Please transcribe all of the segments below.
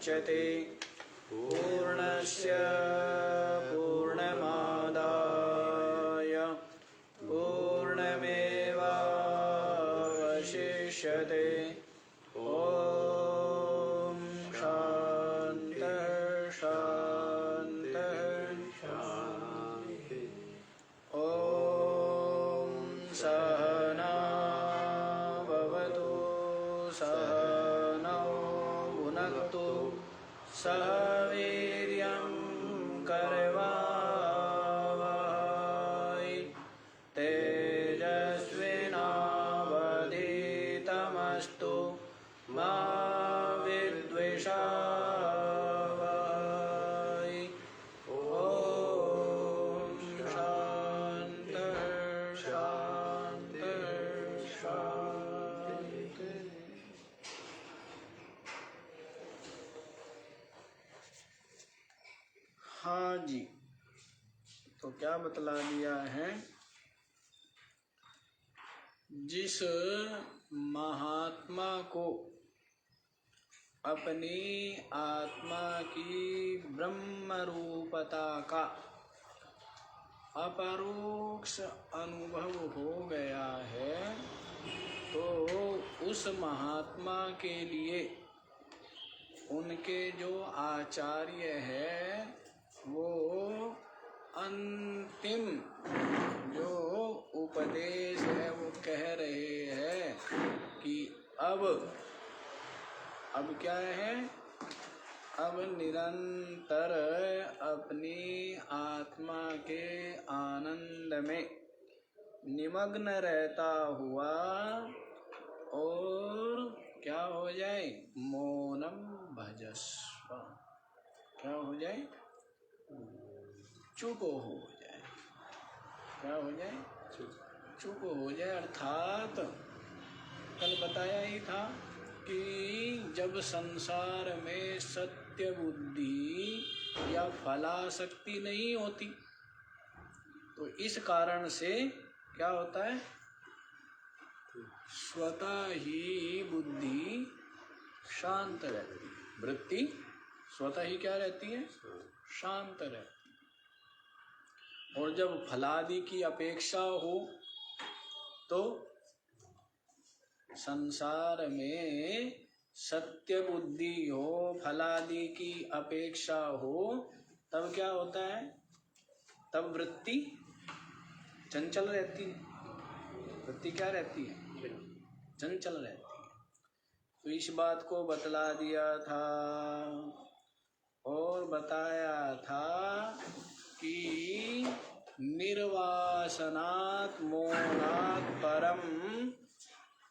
मुच्यते पूर्णस्य पूर्णमादाय पूर्णमेवावशिष्यते। ॐ शान्तिः शान्तिः शान्तिः। ॐ सहना भवतु सहनौ भुनक्तु सह वीर्यं करवावहै तेजस्विनावधीतमस्तु मा विद्विषावहै। ॐ शान्तिः शान्तिः शान्तिः। हाँ जी, तो क्या बतला दिया है, जिस महात्मा को अपनी आत्मा की ब्रह्म रूपता का अपरोक्ष अनुभव हो गया है, तो उस महात्मा के लिए उनके जो आचार्य है वो अंतिम जो उपदेश है वो कह रहे हैं कि अब क्या है, अब निरंतर अपनी आत्मा के आनंद में निमग्न रहता हुआ और क्या हो जाए, मौनम भजस्व, क्या हो जाए, चुप हो जाए, क्या हो जाए, चुप हो जाए। अर्थात कल बताया ही था कि जब संसार में सत्य बुद्धि या फलाशक्ति नहीं होती तो इस कारण से क्या होता है, स्वतः ही बुद्धि शांत रहती है, वृत्ति स्वतः ही क्या रहती है, शांत रहती है। और जब फलादि की अपेक्षा हो तो संसार में सत्य बुद्धि हो, फलादि की अपेक्षा हो, तब क्या होता है, तब वृत्ति चंचल रहती है। वृत्ति क्या रहती है, चंचल रहती है। तो इस बात को बतला दिया था और बताया था कि निर्वासनात् मौनात् परम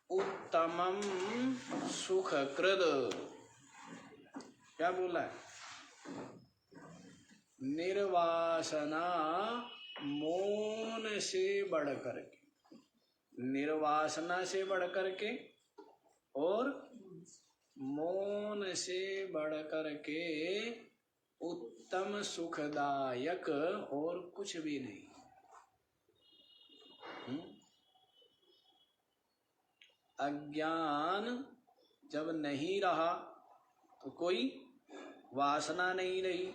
उत्तमम सुखकृद, क्या बोला है, निर्वासना मौन से बढ़कर के, निर्वासना से बढ़कर के और मौन से बढ़कर के उत्तम सुखदायक और कुछ भी नहीं। अज्ञान जब नहीं रहा तो कोई वासना नहीं रही,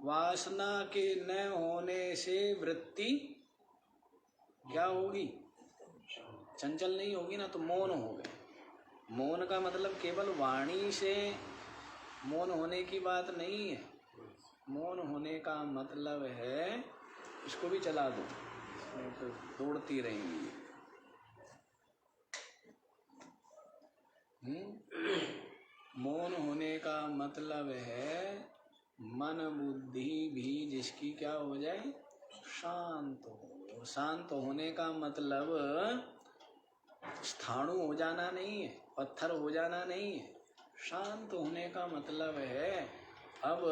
वासना के न होने से वृत्ति क्या होगी, चंचल नहीं होगी ना, तो मौन हो गए। मौन का मतलब केवल वाणी से मौन होने की बात नहीं है। मौन होने का मतलब है, इसको भी चला दो, तो दौड़ती रहेंगी। मौन होने का मतलब है मन बुद्धि भी जिसकी क्या हो जाए, शांत हो। शांत होने का मतलब स्थाणु हो जाना नहीं है, पत्थर हो जाना नहीं है। शांत होने का मतलब है अब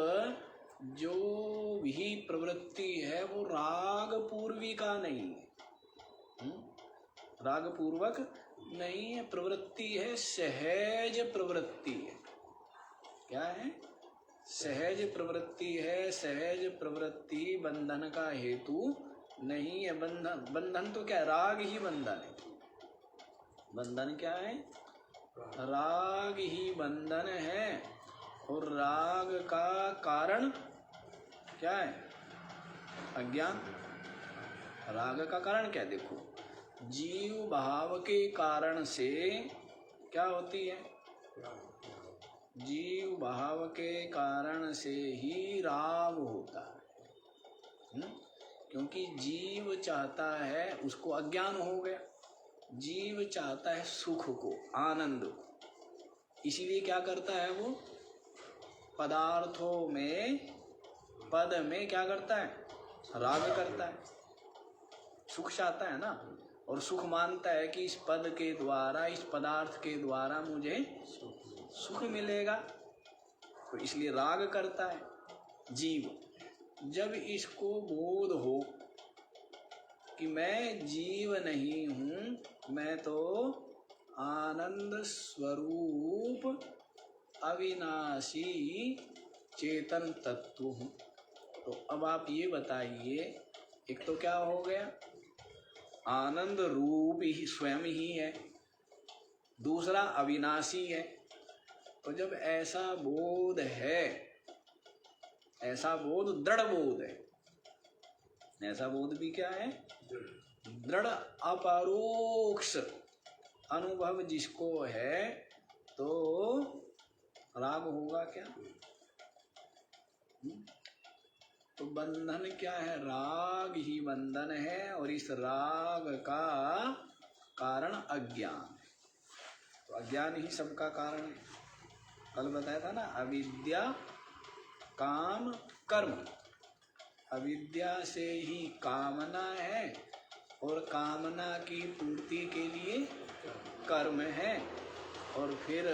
जो भी प्रवृत्ति है वो राग पूर्वी का नहीं है, राग पूर्वक नहीं है, प्रवृत्ति है सहज प्रवृत्ति है। क्या है, सहज प्रवृत्ति है। सहज प्रवृत्ति बंधन का हेतु नहीं है। बंधन तो क्या है, राग ही बंधन है। बंधन क्या है, राग ही बंधन है। और राग का कारण क्या है? अज्ञान। राग का कारण क्या है? देखो, जीव भाव के कारण से क्या होती है? जीव भाव के कारण से ही राग होता है। क्योंकि जीव चाहता है, उसको अज्ञान हो गया, जीव चाहता है सुख को, आनंद को, इसीलिए क्या करता है वो? पदार्थों में, पद में क्या करता है? राग करता है। सुख चाहता है ना, और सुख मानता है कि इस पद के द्वारा, इस पदार्थ के द्वारा मुझे सुख मिलेगा, तो इसलिए राग करता है जीव। जब इसको बोध हो कि मैं जीव नहीं हूँ, मैं तो आनंद स्वरूप अविनाशी चेतन तत्व हूँ, तो अब आप ये बताइए, एक तो क्या हो गया? आनंद रूप ही स्वयं ही है, दूसरा अविनाशी है। तो जब ऐसा बोध है, ऐसा बोध दृढ़ बोध है, ऐसा बोध भी क्या है? दृढ़ अपरोक्ष अनुभव जिसको है, तो राग होगा क्या? तो बंधन क्या है? राग ही बंधन है, और इस राग का कारण अज्ञान है। तो अज्ञान ही सबका कारण है। कल बताया था ना, अविद्या काम कर्म। अविद्या से ही कामना है, और कामना की पूर्ति के लिए कर्म है, और फिर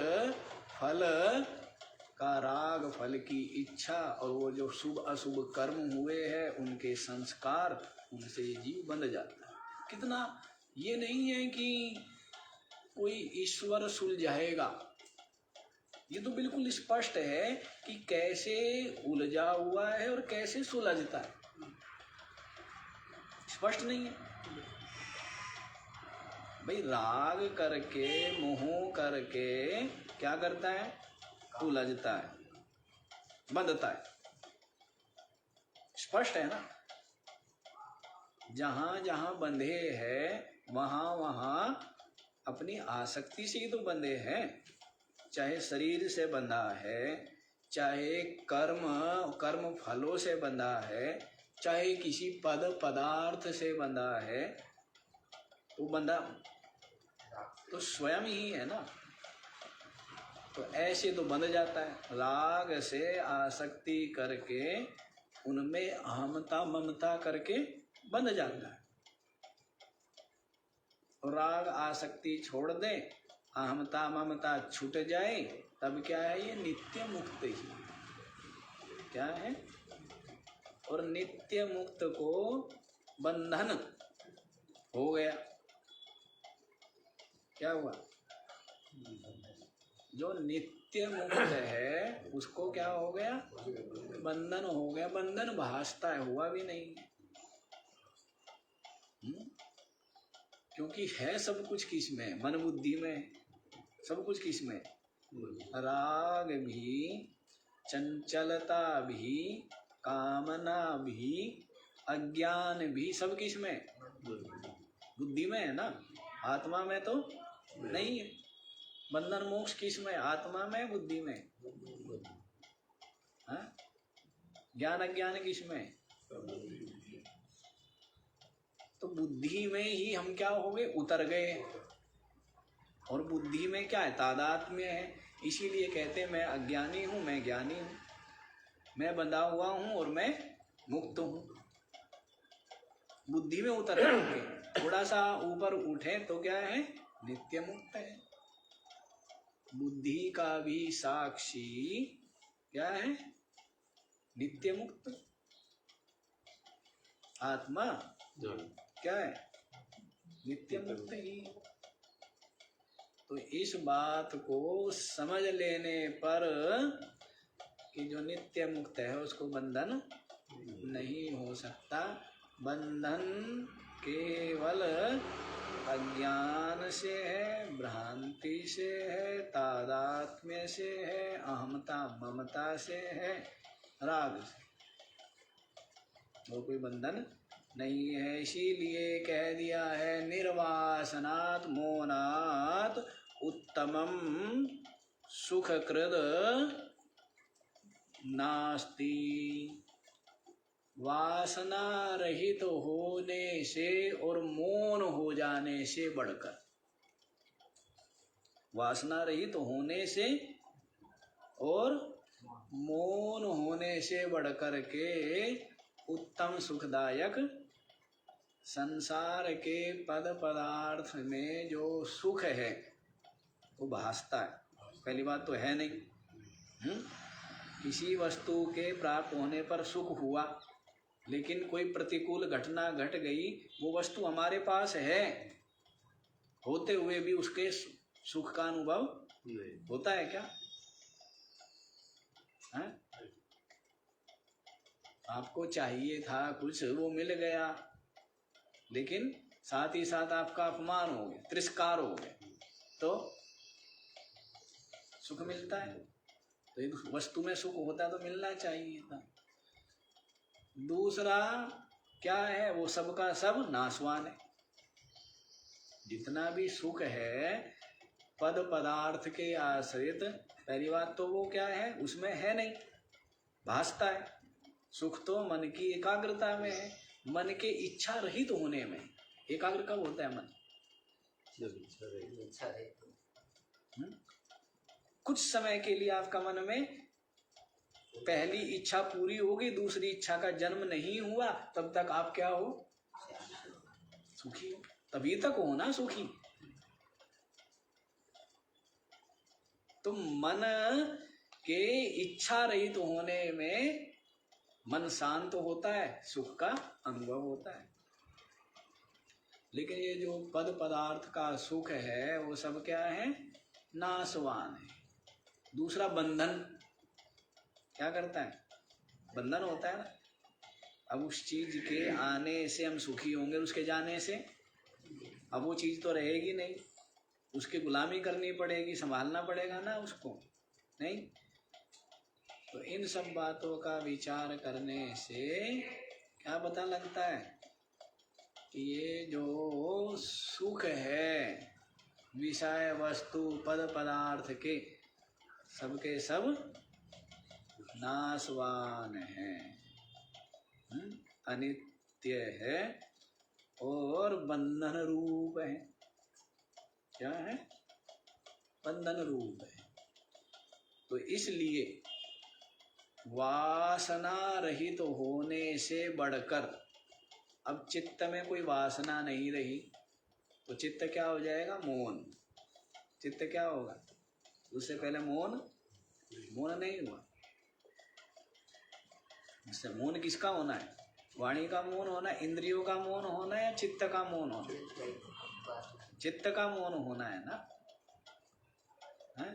फल का राग, फल की इच्छा, और वो जो शुभ अशुभ कर्म हुए हैं उनके संस्कार, उनसे जीव बंध जाता है। कितना, ये नहीं है कि कोई ईश्वर सुलझाएगा, ये तो बिल्कुल स्पष्ट है कि कैसे उलझा हुआ है और कैसे सुलझता है, स्पष्ट नहीं है भाई। राग करके, मोह करके क्या करता है? उलझता है, बंधता है, स्पष्ट है ना। जहां जहां बंधे हैं वहां वहां अपनी आसक्ति से ही तो बंधे हैं। चाहे शरीर से बंधा है, चाहे कर्म फलों से बंधा है, चाहे किसी पद पदार्थ से बंधा है, तो बंधा तो स्वयं ही है ना। तो ऐसे तो बंध जाता है, राग से आसक्ति करके, उनमें अहमता ममता करके बंध जाता है। राग आसक्ति छोड़ दे, अहमता ममता छूट जाए, तब क्या है? ये नित्य मुक्त ही क्या है? और नित्य मुक्त को बंधन हो गया, क्या हुआ? जो नित्य मुक्त है उसको क्या हो गया? बंधन हो गया। बंधन भासता है, हुआ भी नहीं। क्योंकि है सब कुछ किस में? मन बुद्धि में। सब कुछ किस में? राग भी, चंचलता भी, कामना भी, अज्ञान भी, सब किस में? बुद्धि में है ना, आत्मा में तो नहीं है। बंधन मोक्ष किस में? आत्मा में, बुद्धि में। ज्ञान अज्ञान किस में? तो बुद्धि में ही हम क्या हो गए? उतर गए। और बुद्धि में क्या है? तादात्म्य है। इसीलिए कहते हैं मैं अज्ञानी हूं, मैं ज्ञानी हूं, मैं बंधा हुआ हूं और मैं मुक्त हूं। बुद्धि में उतर गए, थोड़ा सा ऊपर उठे तो क्या है? नित्य मुक्त है। बुद्धि का भी साक्षी क्या है? नित्य मुक्त आत्मा क्या है? नित्य मुक्त ही। तो इस बात को समझ लेने पर कि जो नित्य मुक्त है उसको बंधन नहीं हो सकता। बंधन केवल अज्ञान से है, भ्रांति से है, तादात्म्य से है, अहमता ममता से है, राग से, वो कोई बंधन नहीं है। इसीलिए कह दिया है निर्वासनात् मोनात् उत्तमम सुखकृद नास्ति। वासना रहित होने से और मौन हो जाने से बढ़कर, वासना रहित होने से और मौन होने से बढ़कर के उत्तम सुखदायक संसार के पद पदार्थ में जो सुख है वो भासता है। पहली बात तो है नहीं, किसी वस्तु के प्राप्त होने पर सुख हुआ, लेकिन कोई प्रतिकूल घटना घट गई, वो वस्तु हमारे पास है होते हुए भी उसके सुख का अनुभव होता है क्या? है? आपको चाहिए था कुछ, वो मिल गया, लेकिन साथ ही साथ आपका अपमान हो गया, तिरस्कार हो गया, तो सुख मिलता है? तो एक वस्तु में सुख होता तो मिलना चाहिए था। दूसरा क्या है, वो सबका सब नाशवान है। जितना भी सुख है पद पदार्थ के आश्रित, पहली बात तो वो क्या है, उसमें है नहीं, भासता है। सुख तो मन की एकाग्रता में है, मन के इच्छा रहित होने में। एकाग्र कब होता है मन? कुछ समय के लिए आपका मन में पहली इच्छा पूरी होगी, दूसरी इच्छा का जन्म नहीं हुआ, तब तक आप क्या हो? सुखी हो। तभी तक हो ना सुखी। तो मन के इच्छा रहित होने में मन शांत होता है, सुख का अनुभव होता है। लेकिन ये जो पद पदार्थ का सुख है वो सब क्या है? नाशवान है। दूसरा बंधन क्या करता है? बंधन होता है ना। अब उस चीज के आने से हम सुखी होंगे, उसके जाने से अब वो चीज तो रहेगी नहीं, उसकी गुलामी करनी पड़ेगी, संभालना पड़ेगा ना उसको, नहीं? तो इन सब बातों का विचार करने से क्या पता लगता है कि ये जो सुख है विषय वस्तु पद पदार्थ के, सबके सब नाशवान है, अनित्य है और बंधन रूप है। क्या है? बंधन रूप है। तो इसलिए वासना रहित होने से बढ़कर, अब चित्त में कोई वासना नहीं रही तो चित्त क्या हो जाएगा? मौन। चित्त क्या होगा? उससे पहले मौन नहीं हुआ। इससे मौन किसका होना है? वाणी का मौन होना, इंद्रियों का मौन होना या चित्त का मौन होना? चित्त का मौन होना है ना। है?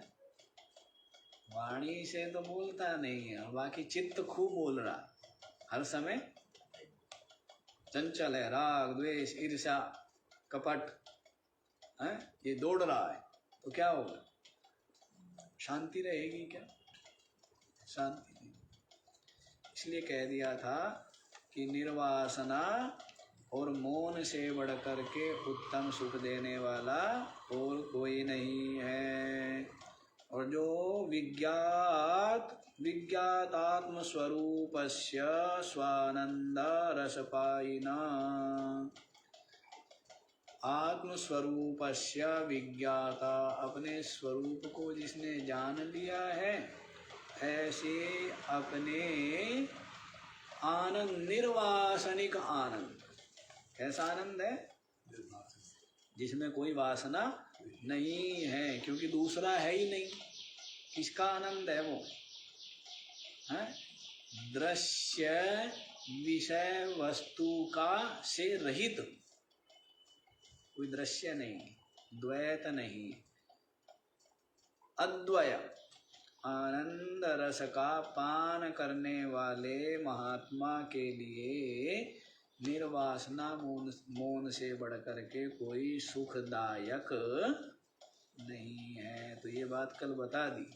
वाणी से तो बोलता नहीं है, बाकी चित्त खूब बोल रहा, हर समय चंचल है, राग द्वेष ईर्ष्या कपट है, ये दौड़ रहा है, तो क्या होगा? शांति रहेगी क्या? शांति नहीं। इसलिए कह दिया था कि निर्वासना और मौन से बढ़कर के उत्तम सुख देने वाला और कोई नहीं है। और जो विज्ञातात्म स्वरूपस्य स्वानंद रसपायिना, आत्मस्वरूपस्य विज्ञाता, अपने स्वरूप को जिसने जान लिया है, ऐसे अपने आनंद, निर्वासनिक आनंद। कैसा आनंद है? जिसमें कोई वासना नहीं है, क्योंकि दूसरा है ही नहीं। किसका आनंद है वो? है? दृश्य विषय वस्तु का से रहित, कोई दृश्य नहीं, द्वैत नहीं, अद्वय आनंद रस का पान करने वाले महात्मा के लिए निर्वासना मौन से बढ़कर के कोई सुखदायक नहीं है। तो ये बात कल बता दी।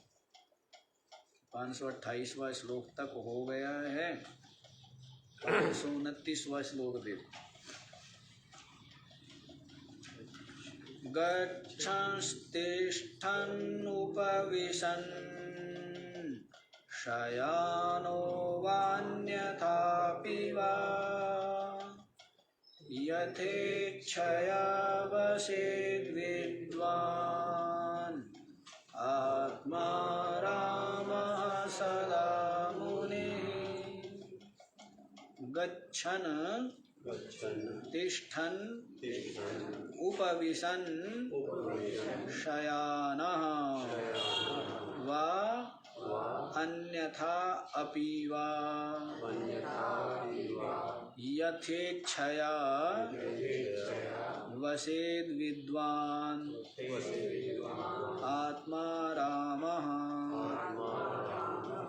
528वां श्लोक तक हो गया है। 529वां श्लोक देखो। गच्छंस्तिष्ठन् उपविशन् शयानो वान्यथापि वा यथेच्छया वसेद्विद्वान् आत्मा रामः सदा मुनिः। गच्छन् तिष्ठन् उपविशन् शयानः वा अन्यथा अपि वा यथेच्छया वसेद्विद्वान् आत्मा रामः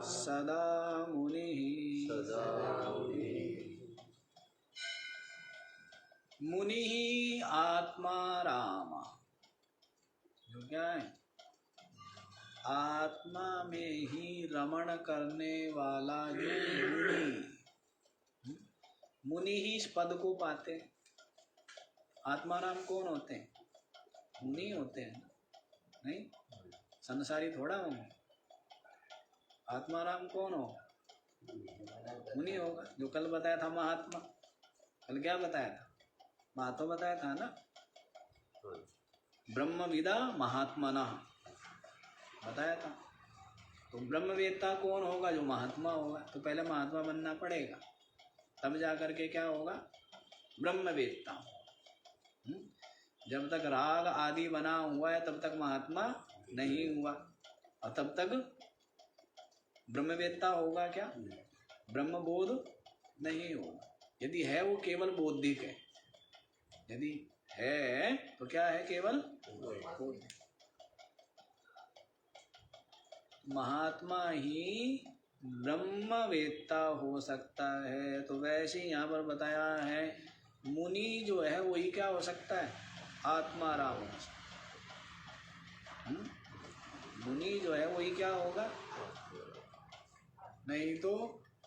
सदा मुनिः। मुनिः आत्मा राम, जो क्या है? आत्मा में ही रमण करने वाला जो मुनि। मुनि ही इस पद को पाते हैं। आत्माराम कौन होते हैं? मुनि होते हैं, नहीं संसारी थोड़ा होंगे। आत्माराम कौन हो? मुनि होगा। जो कल बताया था महात्मा, कल क्या बताया था? महात्मा बताया था ना, ब्रह्मविदा महात्मना बताया था। तो ब्रह्मवेत्ता कौन होगा? जो महात्मा होगा। तो पहले महात्मा बनना पड़ेगा, तब जाकर के क्या होगा? ब्रह्मवेत्ता। जब तक राग आदि बना हुआ है तब तक महात्मा नहीं हुआ, और तब तक ब्रह्मवेत्ता होगा क्या? ब्रह्मबोध नहीं होगा। यदि है वो केवल बौद्धिक है, यदि है तो क्या है? केवल बौद्धिक। महात्मा ही ब्रह्मवेत्ता हो सकता है। तो वैसे यहाँ पर बताया है मुनि जो है वही क्या हो सकता है? आत्माराम हो सकता। मुनि जो है वही क्या होगा? नहीं तो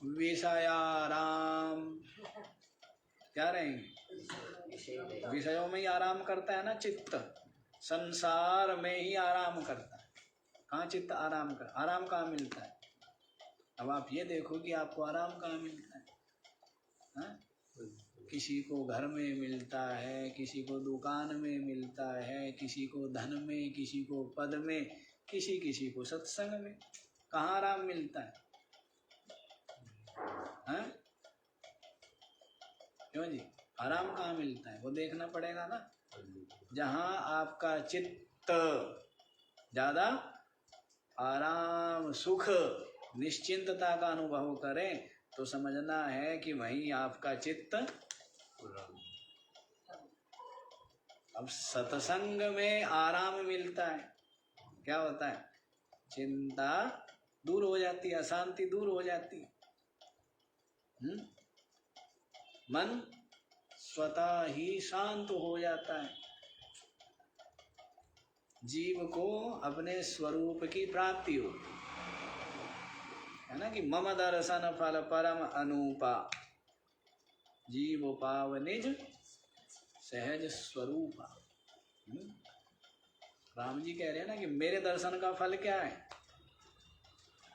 विषयाराम क्या रहेंगे? विषयों में ही आराम करता है ना चित्त, संसार में ही आराम करता है। कहाँ चित्त आराम कर? आराम कहाँ मिलता है? अब आप ये देखो कि आपको आराम कहाँ मिलता है? हाँ? किसी को घर में मिलता है, किसी को दुकान में मिलता है, किसी को धन में, किसी को पद में, किसी को सत्संग में। कहाँ आराम मिलता है? हाँ? क्यों जी? आराम कहाँ मिलता है वो देखना पड़ेगा ना। जहाँ आपका चित्त ज्यादा आराम, सुख, निश्चिंतता का अनुभव करें तो समझना है कि वहीं आपका चित्त। अब सत्संग में आराम मिलता है, क्या होता है? चिंता दूर हो जाती है, अशांति दूर हो जाती है। मन स्वतः ही शांत हो जाता है। जीव को अपने स्वरूप की प्राप्ति हो, है ना, कि मम दर्शन फल परम अनूपा जीव पाव निज सहज स्वरूपा। राम जी कह रहे हैं ना कि मेरे दर्शन का फल क्या है?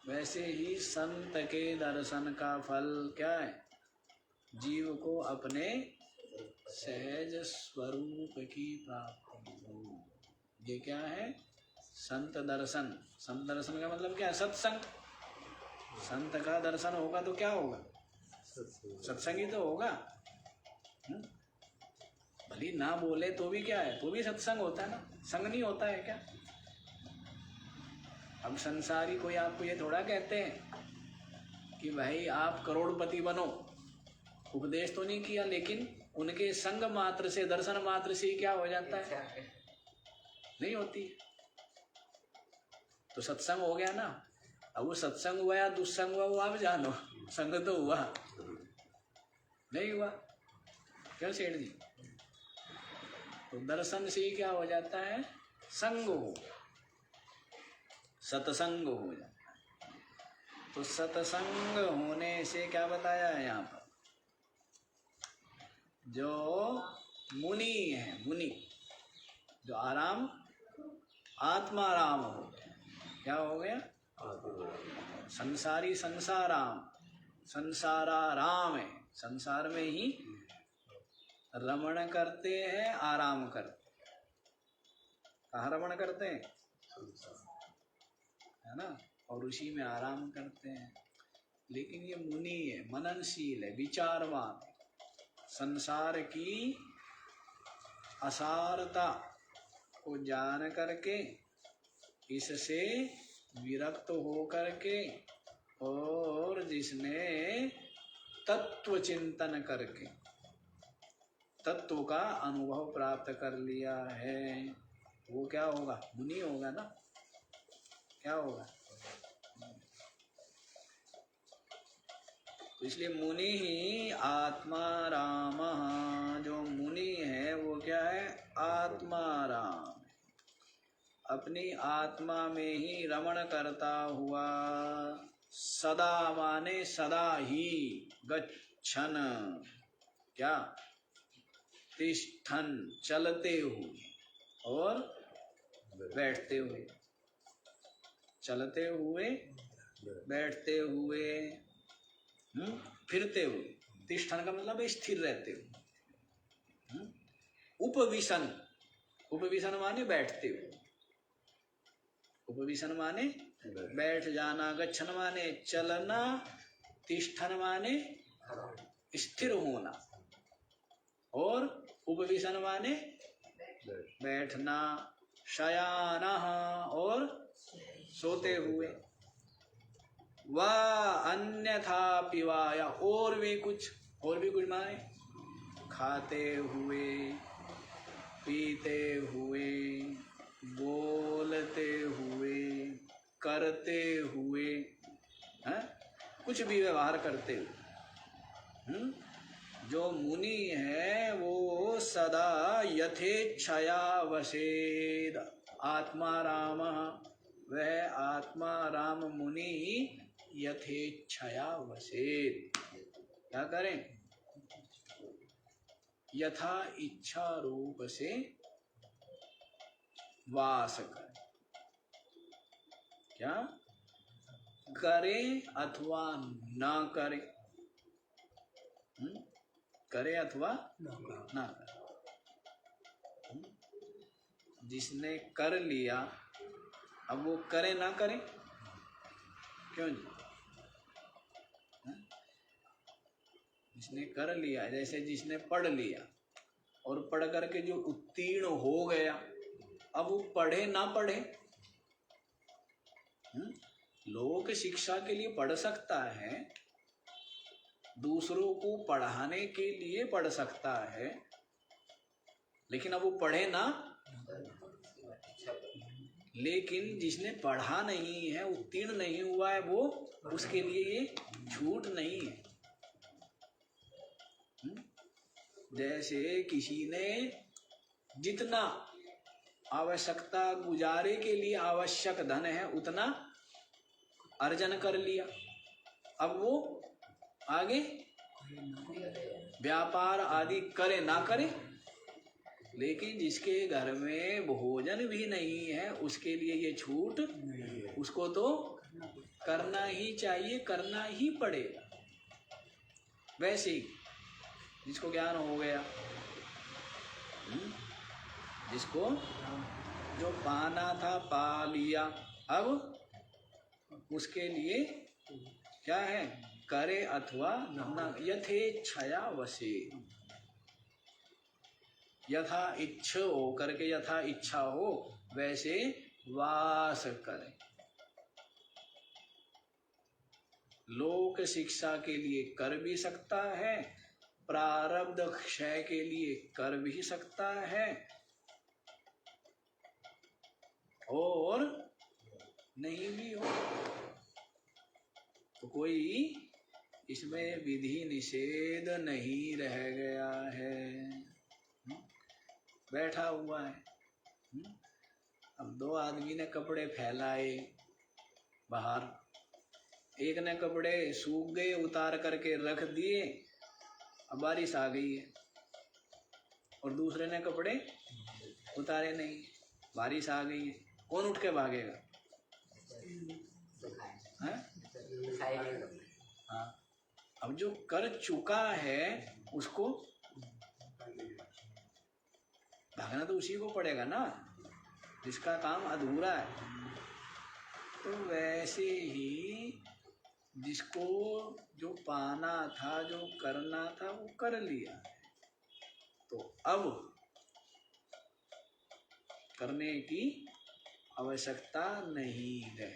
वैसे ही संत के दर्शन का फल क्या है? जीव को अपने सहज स्वरूप की प्राप्ति हो। ये क्या है? संत दर्शन। संत दर्शन का मतलब क्या है? सत्संग। संत का दर्शन होगा तो क्या होगा? सत्संग ही तो होगा। भली ना बोले तो भी क्या है? तो भी सत्संग होता है ना। संग नहीं होता है क्या? अब संसारी कोई आपको ये थोड़ा कहते हैं कि भाई आप करोड़पति बनो। उपदेश तो नहीं किया, लेकिन उनके संग मात्र से, दर्शन मात्र से क्या हो जाता है? नहीं होती। तो सत्संग हो गया ना। अब वो सत्संग हुआ या दुस्संग हुआ वो आप जानो, संग तो हुआ नहीं हुआ। क्यों सेठ जी? तो दर्शन से ही क्या हो जाता है? संग हो, सत्संग हो जाता है। तो सत्संग होने से क्या बताया है यहाँ पर? जो मुनि है, मुनि जो आराम, आत्माराम हो गया। क्या हो गया? संसारी संसाराम, संसाराराम है, संसार में ही रमण करते हैं, आराम करते हैं। कहाँ रमण करते हैं? है ना, और उसी में आराम करते हैं। लेकिन ये मुनि है, मननशील है, विचारवान है, संसार की असारता को जान करके, इससे विरक्त हो करके, और जिसने तत्व चिंतन करके तत्व का अनुभव प्राप्त कर लिया है, वो क्या होगा? मुनि होगा ना। क्या होगा? तो इसलिए मुनि ही आत्मा राम। जो मुनि है वो क्या है? आत्मा राम, अपनी आत्मा में ही रमण करता हुआ, सदा माने सदा ही, गच्छन क्या? तिष्ठन चलते हुए और बैठते हुए, चलते हुए, बैठते हुए, फिरते हुए। तिष्ठन का मतलब स्थिर रहते हुए। उपविशन, उपविशन माने बैठते हुए, उपविशन माने बैठ जाना, गच्छन माने चलना, तिष्ठन माने स्थिर होना, और उपविशन माने बैठना, शयाना और सोते हुए, व अन्यथा पिवाया, और भी कुछ, और भी कुछ माने खाते हुए, पीते हुए, बोलते हुए, करते हुए, है? कुछ भी व्यवहार करते हुए। जो मुनि है वो सदा यथेच्छया वसेद। आत्मा राम, वह आत्मा राम मुनि यथेच्छया वसेद। क्या करें? यथा इच्छा रूप से वास करें। क्या करे अथवा ना करे, करे अथवा ना करे। जिसने कर लिया, अब वो करे ना करे, क्यों जी? जिसने कर लिया, जैसे जिसने पढ़ लिया और पढ़ करके जो उत्तीर्ण हो गया, अब वो पढ़े ना पढ़े, लोक शिक्षा के लिए पढ़ सकता है, दूसरों को पढ़ाने के लिए पढ़ सकता है, लेकिन अब वो पढ़े ना। लेकिन जिसने पढ़ा नहीं है, उत्तीर्ण नहीं हुआ है, वो, उसके लिए ये छूट नहीं है। जैसे किसी ने जितना आवश्यकता गुजारे के लिए आवश्यक धन है उतना अर्जन कर लिया, अब वो आगे व्यापार आदि करे ना करे, लेकिन जिसके घर में भोजन भी नहीं है उसके लिए ये छूट, उसको तो करना ही चाहिए, करना ही पड़ेगा। वैसे ही जिसको ज्ञान हो गया, जिसको जो पाना था पा लिया, अब उसके लिए क्या है? करे अथवा न, यथेच्छया वसे। यथा इच्छा हो करके, यथा इच्छा हो वैसे वास करे। लोक शिक्षा के लिए कर भी सकता है, प्रारब्ध क्षय के लिए कर भी सकता है, और नहीं भी हो तो कोई इसमें विधि निषेध नहीं रह गया है। बैठा हुआ है, अब दो आदमी ने कपड़े फैलाए बाहर, एक ने कपड़े सूख गए उतार करके रख दिए, अब बारिश आ गई है, और दूसरे ने कपड़े उतारे नहीं, बारिश आ गई है, कौन उठ के भागेगा? हाँ, अब जो कर चुका है उसको भागना तो उसी को पड़ेगा ना, जिसका काम अधूरा है। तो वैसे ही जिसको जो पाना था, जो करना था, वो कर लिया, तो अब करने की आवश्यकता नहीं है।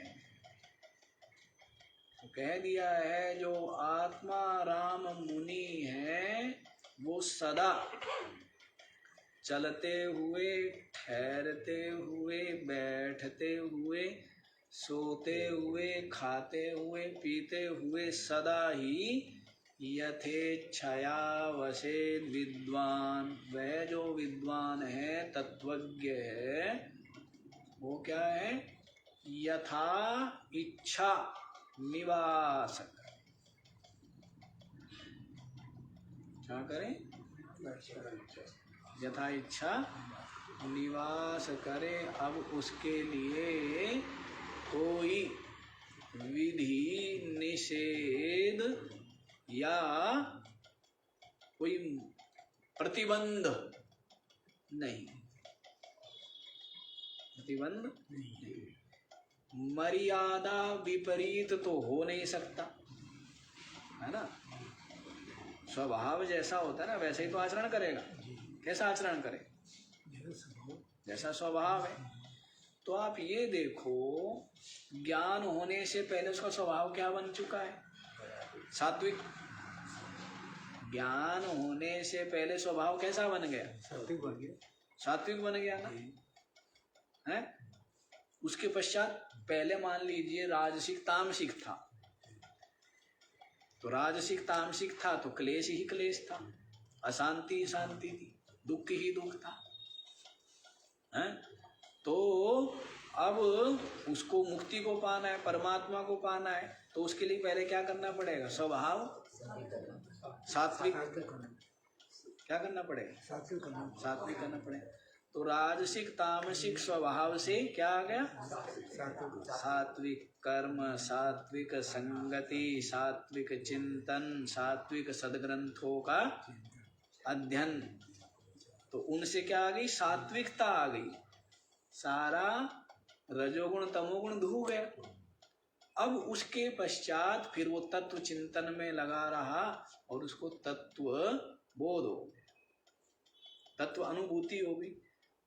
तो कह दिया है जो आत्मा राम मुनि है वो सदा चलते हुए, ठहरते हुए, बैठते हुए, सोते हुए, खाते हुए, पीते हुए सदा ही यथेच्छया वसेद विद्वान। वह जो विद्वान है, तत्वज्ञ है, वो क्या है? यथा इच्छा निवास करे। क्या करें? यथा इच्छा निवास करे। अब उसके लिए कोई विधि निषेध या कोई प्रतिबंध नहीं, प्रतिबंध नहीं। मर्यादा विपरीत तो हो नहीं सकता, है ना? स्वभाव जैसा होता है ना वैसे ही तो आचरण करेगा। कैसा आचरण करे? जैसा स्वभाव है। तो आप ये देखो, ज्ञान होने से पहले उसका स्वभाव क्या बन चुका है? सात्विक। ज्ञान होने से पहले स्वभाव कैसा बन गया? सात्विक बन गया। सात्विक बन गया ना, है? उसके पश्चात पहले मान लीजिए राजसिक तामसिक था, तो राजसिक तामसिक था तो क्लेश ही क्लेश था, अशांति ही शांति थी, दुख ही दुख था, है? तो अब उसको मुक्ति को पाना है, परमात्मा को पाना है, तो उसके लिए पहले क्या करना पड़ेगा? स्वभाव सात्विक। क्या करना पड़ेगा? सात्विक करना पड़ेगा। तो राजसिक तामसिक स्वभाव से क्या आ गया? सात्विक कर्म, सात्विक संगति, सात्विक चिंतन, सात्विक सद्ग्रंथों का अध्ययन। तो उनसे क्या आ गई? सात्विकता आ गई। सारा रजोगुण तमोगुण धो गया। अब उसके पश्चात फिर वो तत्व चिंतन में लगा रहा और उसको तत्व बोध हो गया, तत्व अनुभूति हो गई।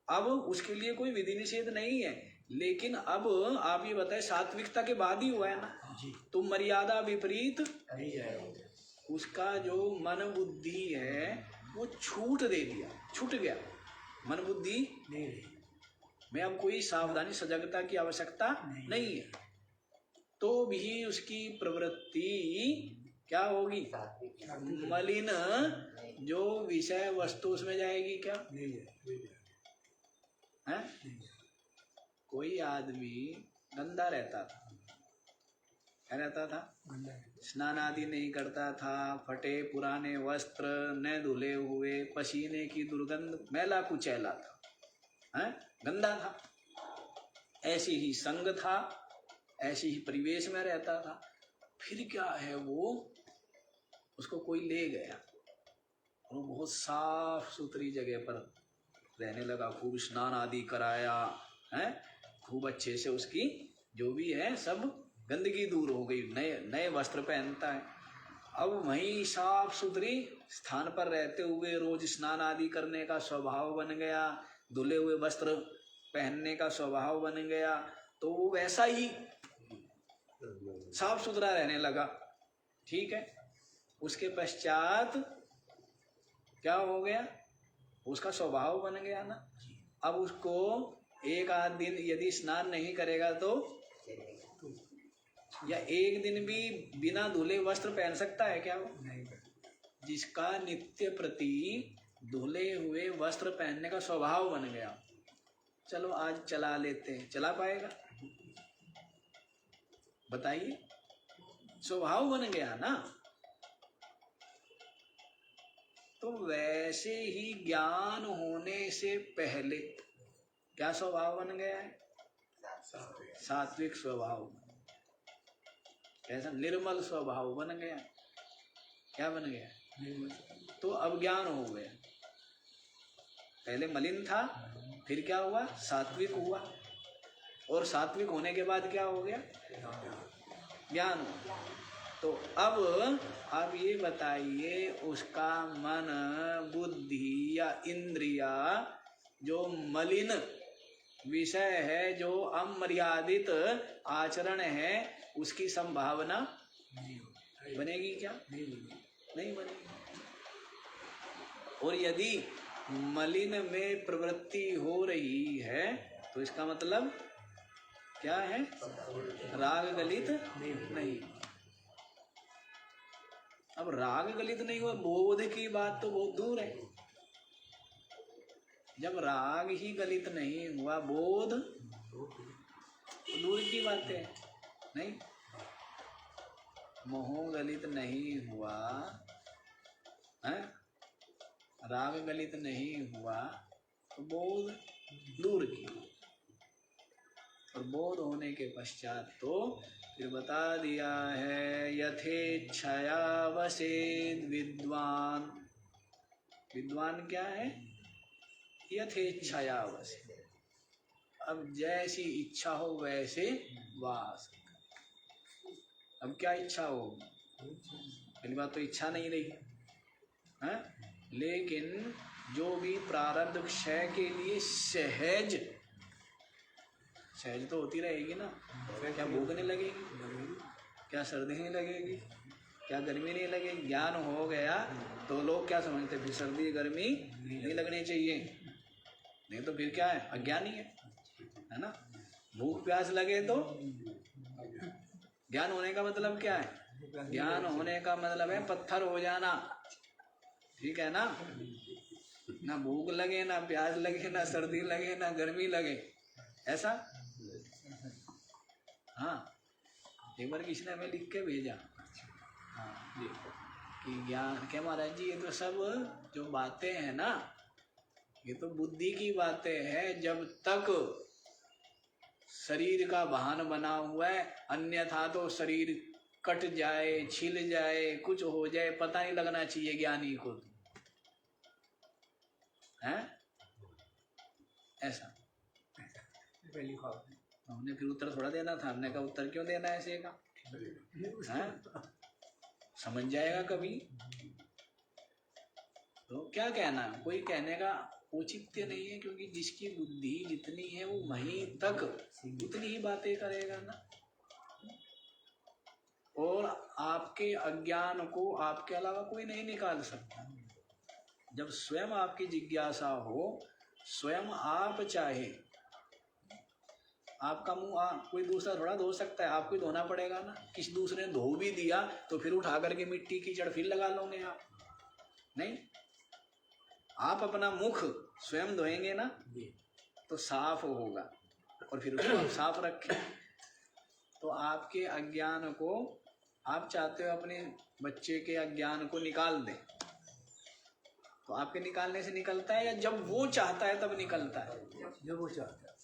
अब उसके लिए कोई विधि निषेध नहीं है, लेकिन अब आप ये बताए सात्विकता के बाद ही हुआ है ना, तो मर्यादा विपरीत नहीं जाएगा। उसका जो मन बुद्धि है वो छूट दे दिया, छूट गया, मन बुद्धि नहीं रही, में अब कोई सावधानी सजगता की आवश्यकता नहीं है। तो भी उसकी प्रवृत्ति क्या होगी? मलिन जो विषय वस्तु उसमें जाएगी क्या? नहीं है। कोई आदमी गंदा रहता था, क्या रहता था? स्नान आदि नहीं करता था, फटे पुराने वस्त्र, न धुले हुए, पसीने की दुर्गंध, मैला कुचैला था, है? गंदा था। ऐसी ही संग था, ऐसी ही परिवेश में रहता था। फिर क्या है, वो उसको कोई ले गया और बहुत साफ सुथरी जगह पर रहने लगा, खूब स्नान आदि कराया, है? खूब अच्छे से उसकी जो भी है सब गंदगी दूर हो गई, नए नए वस्त्र पहनता है। अब वहीं साफ सुथरी स्थान पर रहते हुए रोज स्नान आदि करने का स्वभाव बन गया, धुले हुए वस्त्र पहनने का स्वभाव बन गया, तो वो वैसा ही साफ सुथरा रहने लगा। ठीक है। उसके पश्चात क्या हो गया? उसका स्वभाव बन गया ना। अब उसको एक आध दिन यदि स्नान नहीं करेगा तो या एक दिन भी बिना धुले वस्त्र पहन सकता है क्या वो? नहीं। जिसका नित्य प्रति धुले हुए वस्त्र पहनने का स्वभाव बन गया, चलो आज चला लेते हैं, चला पाएगा? बताइए, स्वभाव बन गया ना। तो वैसे ही ज्ञान होने से पहले क्या स्वभाव बन गया है? सात्विक स्वभाव। कैसा? निर्मल स्वभाव बन गया। क्या बन गया? तो अब ज्ञान हो गया। पहले मलिन था, फिर क्या हुआ? सात्विक हुआ, और सात्विक होने के बाद क्या हो गया? ज्ञान हो गया। तो अब आप ये बताइए, उसका मन, बुद्धि या इंद्रिया जो मलिन विषय है, जो अमर्यादित आचरण है, उसकी संभावना बनेगी क्या? नहीं बनेगी। और यदि मलिन में प्रवृत्ति हो रही है तो इसका मतलब क्या है? राग गलित नहीं। अब राग गलित नहीं हुआ, बोध की बात तो बहुत दूर है। जब राग ही गलित नहीं हुआ, बोध तो दूर की बात है। नहीं, मोह गलित नहीं हुआ है, राग गलित नहीं हुआ, तो बोध दूर की। और बोध होने के पश्चात तो फिर बता दिया है, यथेच्छया वसेद विद्वान। विद्वान क्या है? यथेच्छया वसेद। अब जैसी इच्छा हो वैसे वास। अब क्या इच्छा हो? पहली बात तो इच्छा नहीं रही है, लेकिन जो भी प्रारब्ध क्षय के लिए सहज तो होती रहेगी ना। फिर क्या भूख नहीं लगेगी? क्या सर्दी नहीं लगेगी? क्या गर्मी नहीं लगेगी? ज्ञान हो गया तो लोग क्या समझते? फिर सर्दी गर्मी नहीं लगनी चाहिए, नहीं तो फिर क्या है? अज्ञानी है ना। भूख प्यास लगे तो ज्ञान होने का मतलब क्या है? ज्ञान होने का मतलब है पत्थर हो जाना। ठीक है ना? ना भूख लगे, ना प्यास लगे, ना सर्दी लगे, ना गर्मी लगे, ऐसा। हाँ, एक बार किसी ने हमें लिख के भेजा, हाँ जी, कि ज्ञान क्या महाराज जी, ये तो सब जो बातें हैं ना, ये तो बुद्धि की बातें हैं, जब तक शरीर का वाहन बना हुआ है, अन्यथा तो शरीर कट जाए, छिल जाए, कुछ हो जाए, पता नहीं लगना चाहिए ज्ञानी को, है ऐसा। हमने फिर उत्तर थोड़ा देना था, हमने कहा उत्तर क्यों देना है ऐसे का, है? समझ जाएगा कभी। तो क्या कहना, कोई कहने का औचित्य नहीं है, क्योंकि जिसकी बुद्धि जितनी है वो वहीं तक उतनी ही बातें करेगा ना। और आपके अज्ञान को आपके अलावा कोई नहीं निकाल सकता। जब स्वयं आपकी जिज्ञासा हो, स्वयं आप चाहे, आपका मुंह कोई दूसरा थोड़ा धो सकता है, आपको ही धोना पड़ेगा ना। किसी दूसरे ने धो भी दिया तो फिर उठा करके मिट्टी कीचड़ फिर लगा लोगे आप? नहीं, आप अपना मुख स्वयं धोएंगे ना तो साफ होगा, और फिर उसको आप साफ रखें। तो आपके अज्ञान को आप चाहते हो अपने बच्चे के अज्ञान को निकाल दें, तो आपके निकालने से निकलता है, या जब वो चाहता है तब निकलता है? जब वो चाहता है,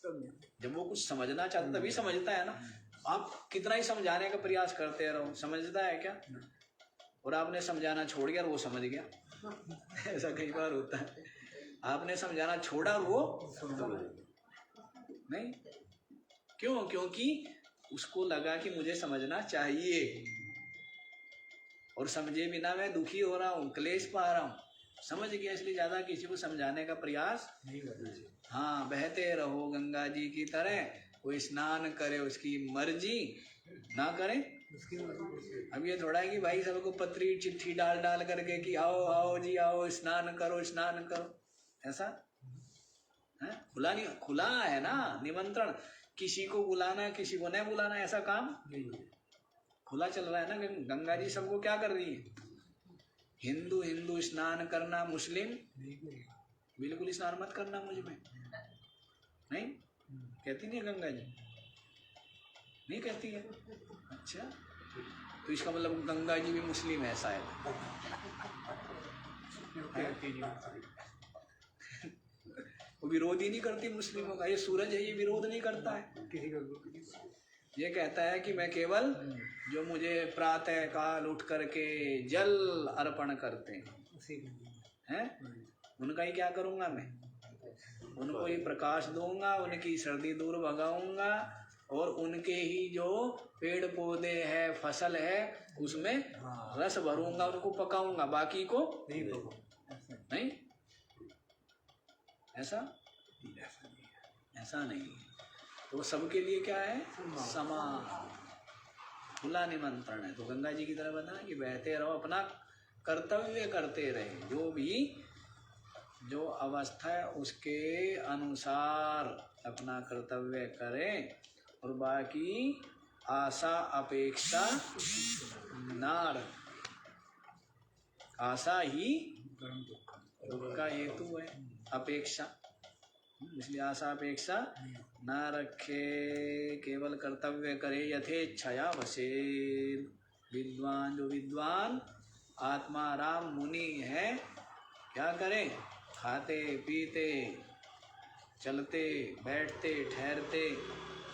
जब वो कुछ समझना चाहता है तभी समझता है ना। आप कितना ही समझाने का प्रयास करते रहो, समझता है क्या? और आपने समझाना छोड़ दिया और वो समझ गया। ऐसा कई बार होता है, आपने समझाना छोड़ा और वो नहीं। क्यों? क्योंकि उसको लगा कि मुझे समझना चाहिए, और समझे बिना मैं दुखी हो रहा हूँ, क्लेश पा रहा हूँ। समझ गया, इसलिए ज्यादा किसी को समझाने का प्रयास नहीं करना चाहिए। हाँ, बहते रहो गंगा जी की तरह, कोई स्नान करे उसकी मर्जी, ना करे उसकी मर्जी। अब ये थोड़ा है कि भाई सबको पत्री चिट्ठी डाल डाल करके कि आओ आओ जी आओ, स्नान करो स्नान करो, ऐसा है? खुला नहीं, खुला है ना निमंत्रण, किसी को बुलाना किसी को नहीं बुलाना, ऐसा काम नहीं। खुला चल रहा है ना। गंगा जी सबको क्या कर रही है? हिंदू हिंदू स्नान करना, मुस्लिम बिल्कुल स्नान मत करना मुझ में, नहीं कहती नहीं गंगा जी, नहीं कहती है। अच्छा, तो इसका मतलब गंगा जी भी मुस्लिम है शायद। वो विरोध ही नहीं करती मुस्लिमों का। ये सूरज है, ये विरोध नहीं करता है। ये कहता है कि मैं केवल जो मुझे प्रातः काल उठ करके जल अर्पण करते हैं, उनका ही क्या करूंगा मैं? उनको ही प्रकाश दूंगा, उनकी सर्दी दूर भगाऊंगा, और उनके ही जो पेड़ पौधे है, फसल है, उसमें रस भरूंगा, उनको पकाऊंगा, बाकी को नहीं। ऐसा नहीं। तो सबके लिए क्या है? समान, खुला निमंत्रण है। तो गंगा जी की तरह बताना कि बहते रहो, अपना कर्तव्य करते रहे, जो अवस्था है उसके अनुसार अपना कर्तव्य करें, और बाकी आशा अपेक्षा ना रखें। आशा ही दुख का हेतु है, अपेक्षा, इसलिए आशा अपेक्षा ना रखे, केवल कर्तव्य करे। यथेच्छया वसेन, विद्वान जो विद्वान आत्माराम मुनि है, क्या करें? खाते पीते, चलते बैठते, ठहरते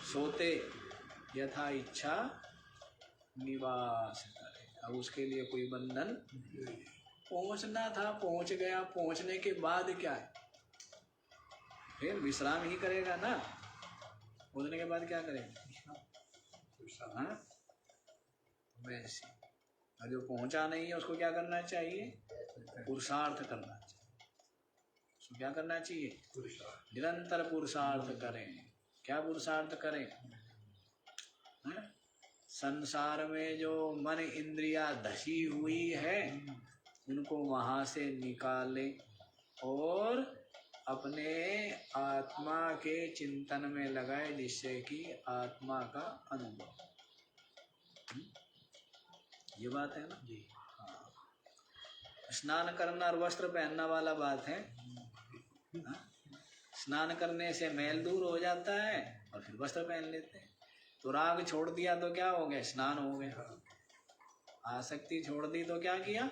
सोते, यथा इच्छा निवास करे। अब उसके लिए कोई बंधन, पहुंचना था पहुंच गया, पहुंचने के बाद क्या है? फिर विश्राम ही करेगा ना। पहुंचने के बाद क्या करेगा? हाँ, वैसे। और जो पहुंचा नहीं है उसको क्या करना चाहिए? पुरुषार्थ करना चाहिए। उसको क्या करना चाहिए? निरंतर पुरुषार्थ करें। क्या पुरुषार्थ करें? संसार में जो मन इंद्रिया धसी हुई है, उनको वहां से निकाले और अपने आत्मा के चिंतन में लगाए, जिससे कि आत्मा का अनुभव। ये बात है ना जी। हाँ, स्नान करना और वस्त्र पहनना वाला बात है। स्नान करने से मैल दूर हो जाता है और फिर वस्त्र पहन लेते हैं। तो राग छोड़ दिया तो क्या हो गया? स्नान हो गया। आसक्ति छोड़ दी तो क्या किया?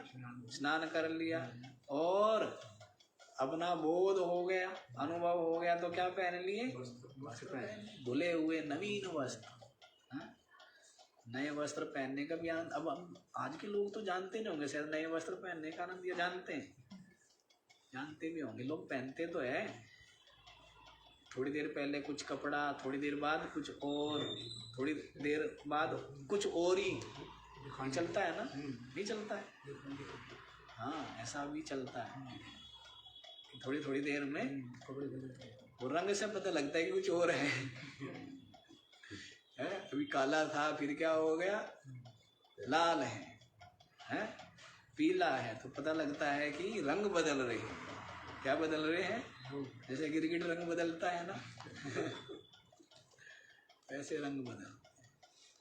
स्नान कर लिया। और अपना बोध हो गया, अनुभव हो गया, तो क्या पहन लिए? धुले हुए नवीन वस्त्र। नए वस्त्र पहनने का भी आनंद। अब आज के लोग तो जानते नहीं होंगे शायद नए वस्त्र पहनने का आनंद, या जानते हैं? जानते भी होंगे लोग, पहनते तो है। थोड़ी देर पहले कुछ कपड़ा, थोड़ी देर बाद कुछ और, थोड़ी देर बाद कुछ और ही चलता है ना? नहीं चलता है? हाँ, ऐसा भी चलता है। थोड़ी थोड़ी देर में वो रंग से पता लगता है कि कुछ और है। अभी काला था, फिर क्या हो गया? लाल है, पीला है, तो पता लगता है कि रंग बदल रहे हैं। क्या बदल रहे हैं? जैसे गिरगिट रंग बदलता है ना, ऐसे रंग बदल।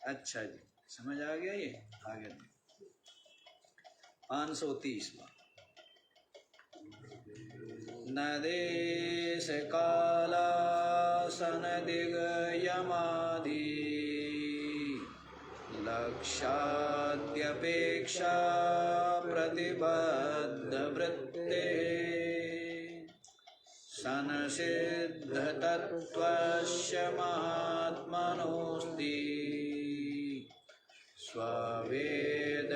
अच्छा जी, समझ आ गया? ये आगे 530वां। न देश काला सनदिग यमादि लक्ष्याद्यपेक्षा प्रतिबद्ध वृत्ते संसिद्ध तत्त्वस्य महात्मनोऽस्ति स्ववेदनेका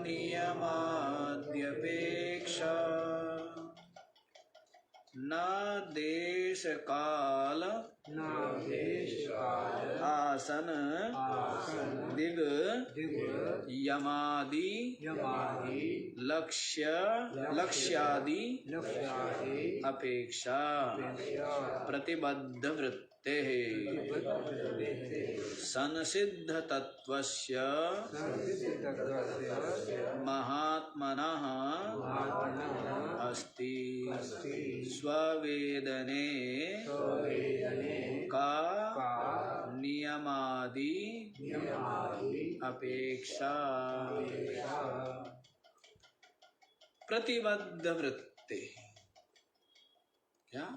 नियमाद्यपेक्षा। न देश काल आसन दिग यमादि लक्ष्यादि अपेक्षा प्रतिबद्ध वृत्ते संसिद्ध तत्त्वस्य महात्मनः अस्ति स्ववेदने का नियमादि अपेक्षा प्रतिबद्ध वृत्ते। क्या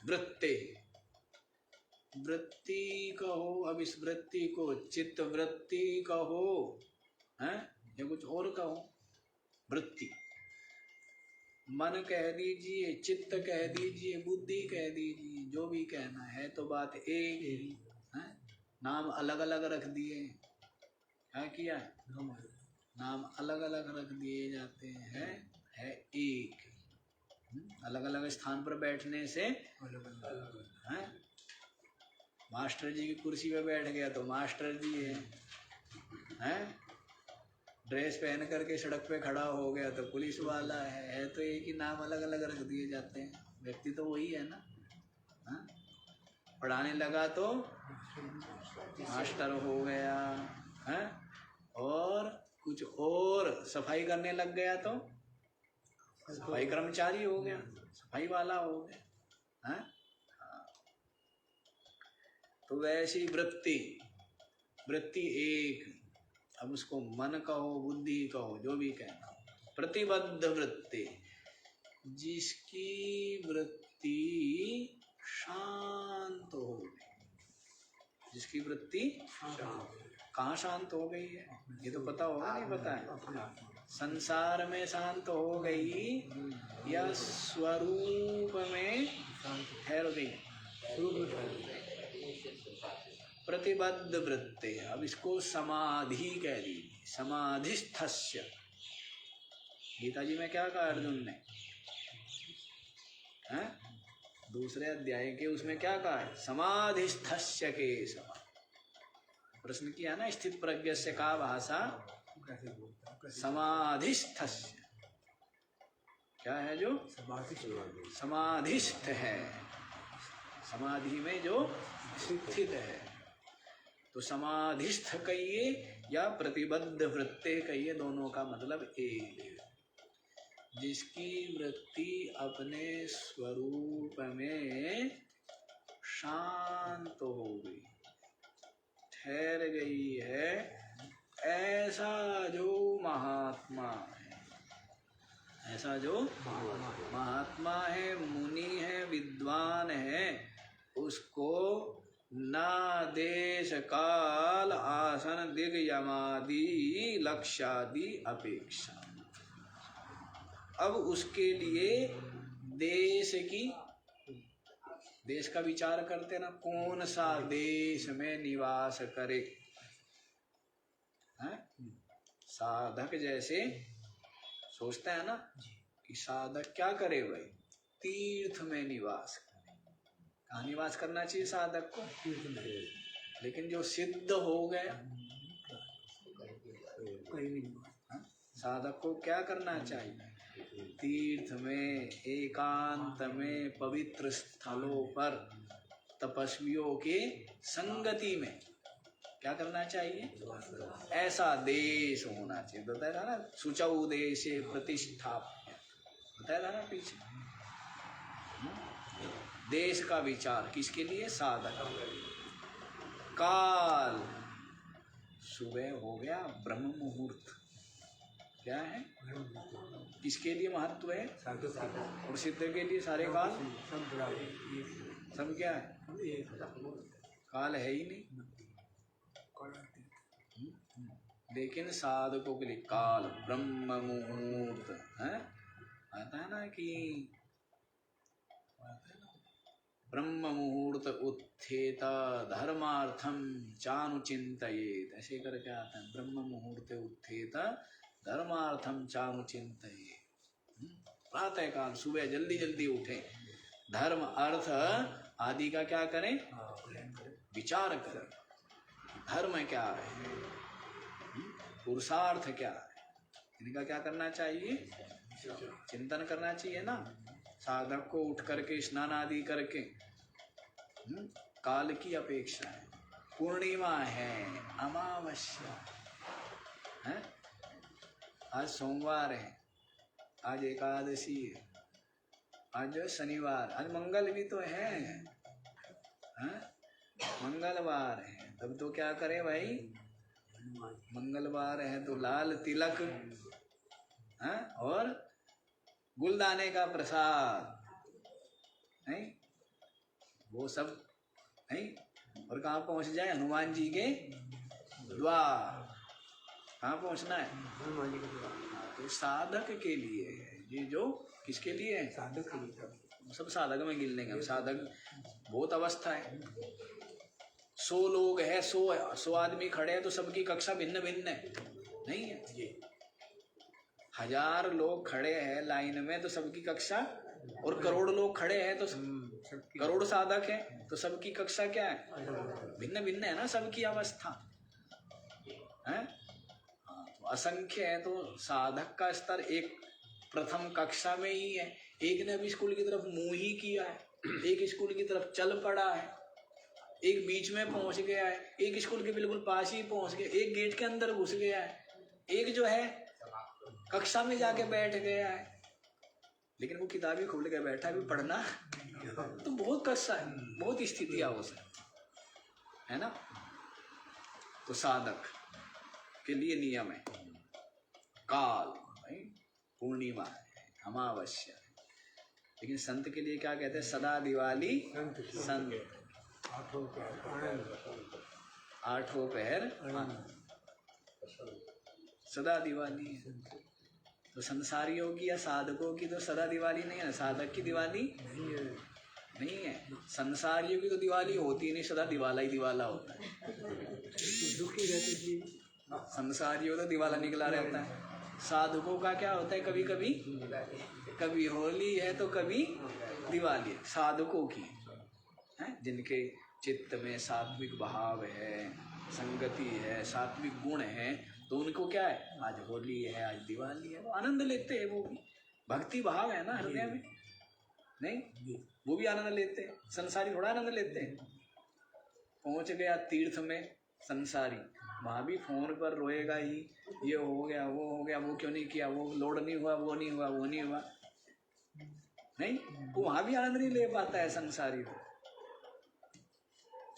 वृत्ते? वृत्ति कहो, अब इस वृत्ति को चित्त वृत्ति कहो, हैं, या कुछ और कहो। वृत्ति मन कह दीजिए, चित्त कह दीजिए, बुद्धि कह दीजिए, जो भी कहना है, तो बात एक ही है। नाम अलग अलग रख दिए, क्या किया है? नाम अलग अलग रख दिए जाते हैं, है एक। अलग अलग स्थान पर बैठने से हैं, मास्टर जी की कुर्सी पे बैठ गया तो मास्टर जी है, हैं? ड्रेस पहन करके सड़क पे खड़ा हो गया तो पुलिस वाला है तो एक ही नाम अलग अलग रख दिए जाते हैं, व्यक्ति तो वही है ना। हाँ? पढ़ाने लगा तो मास्टर हो गया, हैं? और कुछ और सफाई करने लग गया तो सफाई कर्मचारी हो गया, सफाई वाला हो गया, हैं? तो वैसी वृत्ति, वृत्ति एक। अब उसको मन कहो, बुद्धि कहो, जो भी कहना, प्रतिबद्ध वृत्ति, जिसकी वृत्ति शांत हो गई। जिसकी वृत्ति कहाँ शांत हो गई है, ये तो पता होगा, नहीं पता है? संसार में शांत हो गई या स्वरूप में ठहर गई? प्रतिबद्ध वृत्ति। अब इसको समाधि कह दीजिए, समाधिस्थस्य। गीता जी में क्या कहा अर्जुन ने? हैं? दूसरे अध्याय के उसमें क्या कहा है? समाधिस्थस्य के समान। प्रश्न किया ना, स्थित प्रज्ञस्य का भाषा समाधिस्थस्य। क्या है? जो समाधिस्थ है, समाधि में जो स्थित है। तो समाधिस्थ कहिए या प्रतिबद्ध वृत्ते कहिए, दोनों का मतलब एक है। जिसकी वृत्ति अपने स्वरूप में शांत हो गई, ठहर गई है, ऐसा जो महात्मा है, ऐसा जो महात्मा है, मुनि है, विद्वान है, उसको ना देश काल आसन दिग यमादि लक्ष्यादि अपेक्षा। अब उसके लिए देश का विचार करते ना, कौन सा देश में निवास करे, हैं? साधक जैसे सोचते हैं ना कि साधक क्या करे भाई? तीर्थ में निवास करे। कहाँ निवास करना चाहिए साधक को? लेकिन जो सिद्ध हो गया, साधक को क्या करना चाहिए? तीर्थ में, एकांत में, पवित्र स्थलों पर, तपस्वियों के संगति में क्या करना चाहिए? ऐसा देश होना चाहिए। बताया था ना, शुचौ देशे प्रतिष्ठाप्य, बताया था ना पीछे। देश का विचार किसके लिए? साधक। काल, सुबह हो गया ब्रह्म मुहूर्त, क्या है? किसके लिए महत्व है? और सिद्ध के लिए सारे काल सब क्या है? काल है ही नहीं। लेकिन साधकों के लिए काल, ब्रह्म मुहूर्त है। आता है ना कि ब्रह्म मुहूर्त उत्थेत धर्मार्थम चानुचिंतयेत, ऐसे करके आता है। ब्रह्म मुहूर्त उत्थेत धर्मार्थम चानुचिंतयेत। प्रातः काल, सुबह जल्दी जल्दी उठे, धर्म अर्थ आदि का क्या करें? विचार करें। धर्म क्या है, पुरुषार्थ क्या है, इनका क्या करना चाहिए? चिंतन करना चाहिए ना। साधक को उठ करके स्नान आदि करके काल की अपेक्षा है। पूर्णिमा है, अमावस्या है, आज सोमवार है, आज एकादशी है, आज शनिवार, आज मंगल भी तो है, मंगलवार है, तब तो क्या करे भाई, हनुमान मंगलवार है तो लाल तिलक, हाँ, और गुलदाने का प्रसाद, नहीं, वो सब नहीं। और कहाँ पहुंच जाए, हनुमान जी के द्वार। कहाँ पहुंचना है, हनुमान जी के द्वार। तो साधक के लिए है ये, जो किसके लिए है, साधक के लिए। सब साधक में गिन लेंगे हम। साधक बहुत अवस्था है। 100 लोग है, 100 आदमी खड़े हैं तो सबकी कक्षा भिन्न भिन्न है, नहीं है ये। 1000 लोग खड़े हैं लाइन में तो सबकी कक्षा, और करोड़ लोग खड़े हैं तो करोड़ साधक है तो सबकी कक्षा क्या है, भिन्न भिन्न है ना सबकी अवस्था है। तो असंख्य है तो साधक का स्तर एक प्रथम कक्षा में ही है। एक ने अभी स्कूल की तरफ मुंह ही किया है, एक स्कूल की तरफ चल पड़ा है, एक बीच में पहुंच गया है, एक स्कूल के बिल्कुल पास ही पहुंच गया, एक गेट के अंदर घुस गया है, एक जो है कक्षा में जाके बैठ गया है, लेकिन वो किताब ही खोल के बैठा भी पढ़ना। तो बहुत कक्षा है, बहुत स्थितियां हो सकती है ना। तो साधक के लिए नियम है, काल भाई, पूर्णिमा है, अमावस्या है। लेकिन संत के लिए क्या कहते हैं, सदा दिवाली संत, आठों पहर आनंद, सदा दिवाली है। तो संसारियों की या साधकों की तो सदा दिवाली नहीं है, साधक की दिवाली नहीं है। संसारियों की तो दिवाली होती नहीं, सदा दिवाला ही दिवाला होता है। दुखी रहते जी, संसारियों तो दिवाला निकला रहता है। साधकों का क्या होता है, कभी कभी, कभी होली है तो कभी दिवाली है। साधकों की है, जिनके चित्त में सात्विक भाव है, संगति है, सात्विक गुण है, तो उनको क्या है, आज होली है, आज दिवाली है, वो आनंद लेते हैं। वो भी भक्ति भाव है ना हृदय में, नहीं, वो भी आनंद लेते हैं। संसारी थोड़ा आनंद लेते हैं। पहुंच गया तीर्थ में संसारी, वहां भी फोन पर रोएगा ही, ये हो गया, वो हो गया, वो क्यों नहीं किया, वो लोड नहीं हुआ, वो नहीं हुआ, वो नहीं हुआ, नहीं, वो वहां भी आनंद नहीं ले पाता है संसारी। तो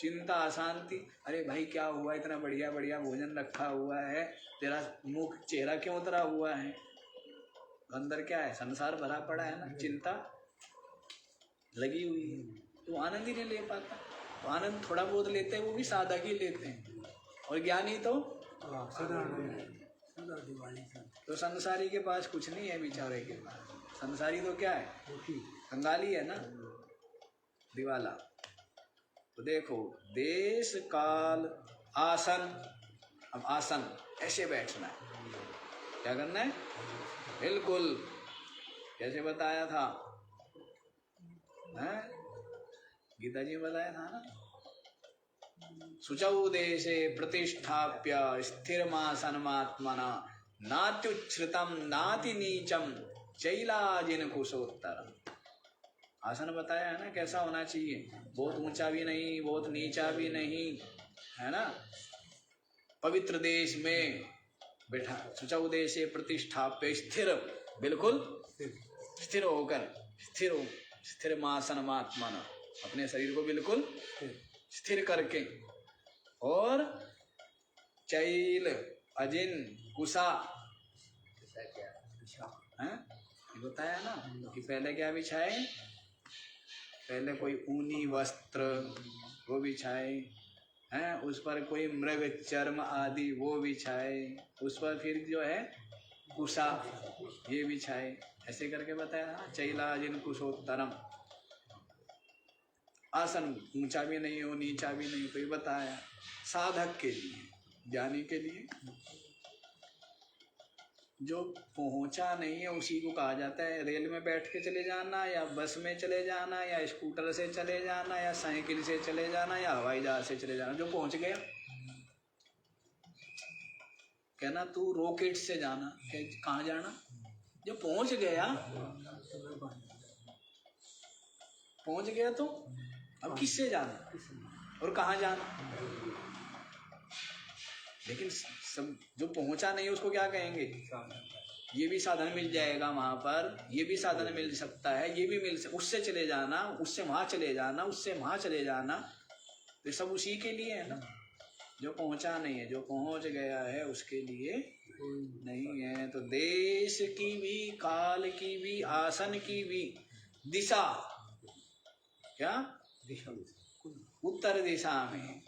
चिंता अशांति, अरे भाई क्या हुआ, इतना बढ़िया बढ़िया भोजन रखा हुआ है, तेरा मुख चेहरा क्यों उतरा हुआ है, अंदर क्या है, संसार भरा पड़ा है ना, चिंता लगी हुई है, तो आनंद ही नहीं ले पाता। तो आनंद थोड़ा बहुत लेते हैं, वो भी साधक ही लेते हैं, और ज्ञानी तो सदा दिवाली संत। तो संसारी के पास कुछ नहीं है, बेचारे के पास। संसारी तो क्या है, कंगाली है ना, दिवाला। तो देखो, देश काल आसन, अब आसन ऐसे बैठना है, क्या करना है, बिल्कुल कैसे बताया था, हैं? गीता जी में बताया था ना, शुचौ देशे प्रतिष्ठाप्य स्थिरमासनमात्मना नात्युच्छ्रितम नाति नीचम चैलाजिन कुशोत्तरम। आसन बताया है ना कैसा होना चाहिए, बहुत ऊंचा भी नहीं, बहुत नीचा भी नहीं, है ना। पवित्र देश में बैठा, शुचौ देशे प्रतिष्ठाप्य, स्थिर, बिल्कुल स्थिर होकर, स्थिर मासनमात्मना, अपने शरीर को बिल्कुल स्थिर करके, और चैल अजिन कुशा, हैं, ये बताया ना कि पहले क्या बिछाए, पहले कोई ऊनी वस्त्र वो बिछाए, हैं, उस पर कोई मृग चर्म आदि वो बिछाए, उस पर फिर जो है कुशा ये बिछाए, ऐसे करके बताया ना, चैलाजिन कुशोत्तरम। आसन ऊंचा भी नहीं हो, नीचा भी नहीं, तो ये बताया साधक के लिए, ज्ञानी के लिए। जो पहुंचा नहीं है उसी को कहा जाता है, रेल में बैठ के चले जाना, या बस में चले जाना, या स्कूटर से चले जाना, या साइकिल से चले जाना, या हवाई जहाज से चले जाना। जो पहुंच गया, कहना तू रॉकेट से जाना, कहाँ जाना, जो पहुंच गया, पहुंच गया तो अब किससे जाना और कहाँ जाना। लेकिन सब जो पहुंचा नहीं उसको क्या कहेंगे, ये भी साधन मिल जाएगा वहां पर, ये भी साधन मिल सकता है, ये भी उससे चले जाना, उससे वहां चले जाना, उससे वहां चले जाना, तो सब उसी के लिए है ना। जो पहुंचा नहीं है, जो पहुंच गया है उसके लिए नहीं है। तो देश की भी, काल की भी, आसन की भी दिशा क्या, दिशा उत्तर दिशा में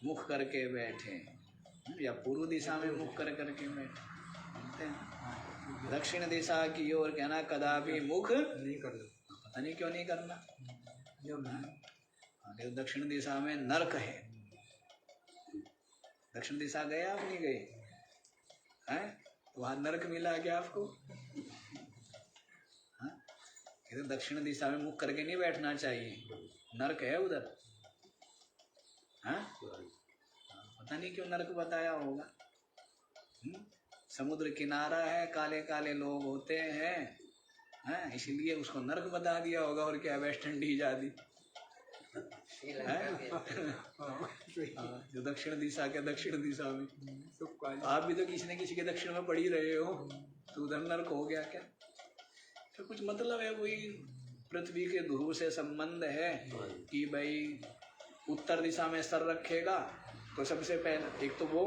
मुख करके बैठे या पूर्व दिशा में मुख करके बैठे, जानते हैं। दक्षिण दिशा की ओर कहना कदापि मुख नहीं करना, पता नहीं क्यों नहीं करना। जब देखो दक्षिण दिशा में नरक है, दक्षिण दिशा गए आप नहीं गए हैं, वहां नरक मिला क्या आपको? हाँ? तो दक्षिण दिशा में मुख करके नहीं बैठना चाहिए, नरक है उधर। हाँ? पता नहीं क्यों नरक बताया होगा। समुद्र किनारा है, काले काले लोग होते हैं, इसलिए उसको नरक बता दिया होगा। और क्या, वेस्ट इंडीज आदि जो दक्षिण दिशा के दक्षिण दिशा में, आप भी तो किसी न किसी के दक्षिण में पड़ ही रहे हो, तो उधर नरक हो गया क्या? तो कुछ मतलब है, कोई पृथ्वी के ध्रुव से संबंध है कि भाई उत्तर दिशा में सर रखेगा तो सबसे पहले एक तो वो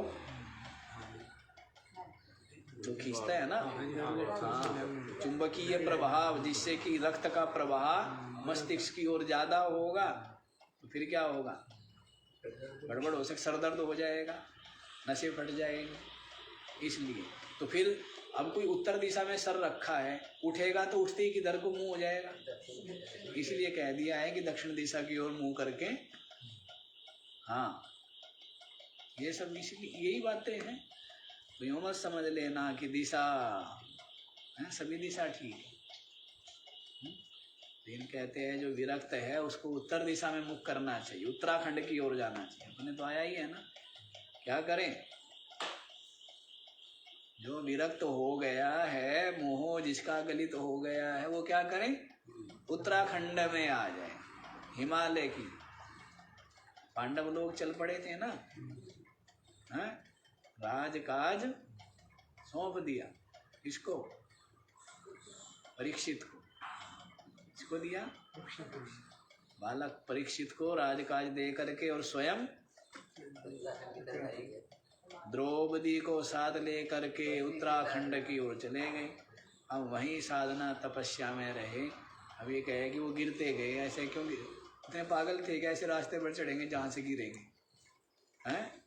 जो खींचता है ना, हाँ, चुंबकीय प्रभाव, जिससे कि रक्त का प्रवाह मस्तिष्क की ओर ज्यादा होगा, तो फिर क्या होगा, गड़बड़ हो सकती, सर दर्द हो जाएगा, नसें फट जाएंगे। इसलिए तो फिर अब कोई उत्तर दिशा में सर रखा है, उठेगा तो उठते ही किधर को मुंह हो जाएगा, इसलिए कह दिया है कि दक्षिण दिशा की ओर मुंह करके। हाँ, ये सब इसलिए यही बातें हैं, तो यूँ मत समझ लेना कि दिशा है, सभी दिशा ठीक है। लेकिन कहते हैं जो विरक्त है उसको उत्तर दिशा में मुख करना चाहिए, उत्तराखंड की ओर जाना चाहिए। अपने तो आया ही है ना, क्या करें, जो विरक्त हो गया है, मोह जिसका गलित हो गया है, वो क्या करें, उत्तराखंड में आ जाए, हिमालय की। पांडव लोग चल पड़े थे ना, हैं, राजकाज सौंप दिया, किसको, परीक्षित को। किसको दिया, बालक परीक्षित को राजकाज दे करके, और स्वयं द्रौपदी को साथ ले करके उत्तराखंड की ओर चले गए। अब वहीं साधना तपस्या में रहे। अब ये कहे कि वो गिरते गए, ऐसे क्यों, इतने पागल थे कि ऐसे रास्ते पर चढ़ेंगे जहाँ से गिरेंगे, हैं,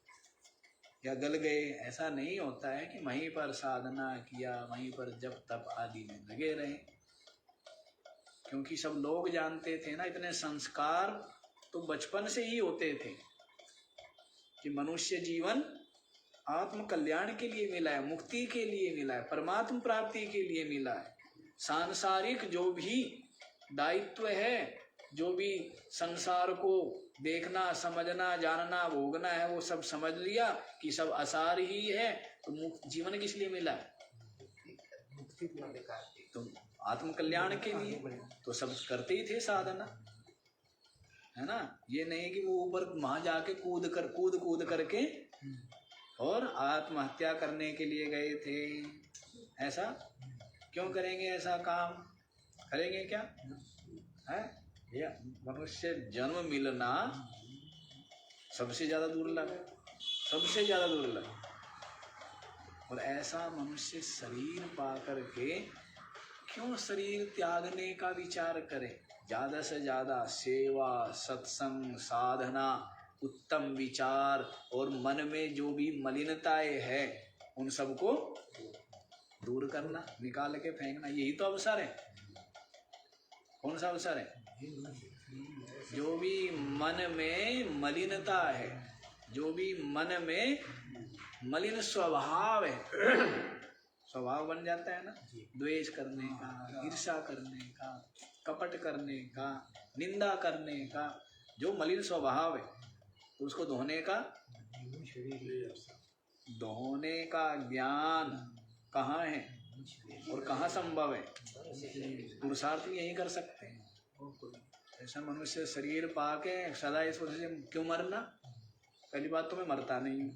या गल गए? ऐसा नहीं होता है कि वहीं पर साधना किया, वहीं पर जप तप आदि में लगे रहे। क्योंकि सब लोग जानते थे ना, इतने संस्कार तो बचपन से ही होते थे कि मनुष्य जीवन आत्म कल्याण के लिए मिला है, मुक्ति के लिए मिला है, परमात्म प्राप्ति के लिए मिला है। सांसारिक जो भी दायित्व है, जो भी संसार को देखना, समझना, जानना, भोगना है, वो सब समझ लिया कि सब आसार ही है। तो जीवन किस लिए मिला है, तो आत्म कल्याण के लिए। तो सब करते ही थे साधना, है ना। ये नहीं कि वो ऊपर वहां जाके कूद करके और आत्महत्या करने के लिए गए थे। ऐसा क्यों करेंगे, ऐसा काम करेंगे क्या है? ये मनुष्य जन्म मिलना सबसे ज्यादा दुर्लभ है, सबसे ज्यादा दुर्लभ। और ऐसा मनुष्य शरीर पा करके क्यों शरीर त्यागने का विचार करे? ज्यादा से ज्यादा सेवा, सत्संग, साधना, उत्तम विचार, और मन में जो भी मलिनताएं है उन सबको दूर करना, निकाल के फेंकना, यही तो अवसर है। कौन सा अवसर है? जो भी मन में मलिनता है, जो भी मन में मलिन स्वभाव है, स्वभाव बन जाता है ना, द्वेष करने का, ईर्ष्या करने का, कपट करने का, निंदा करने का, जो मलिन स्वभाव है, तो उसको धोने का ज्ञान कहाँ है और कहाँ संभव है? पुरुषार्थ भी यही कर सकते हैं। ऐसा मनुष्य शरीर पाके सदा इस वजह से क्यों मरना? पहली बात तो मैं मरता नहीं हूँ,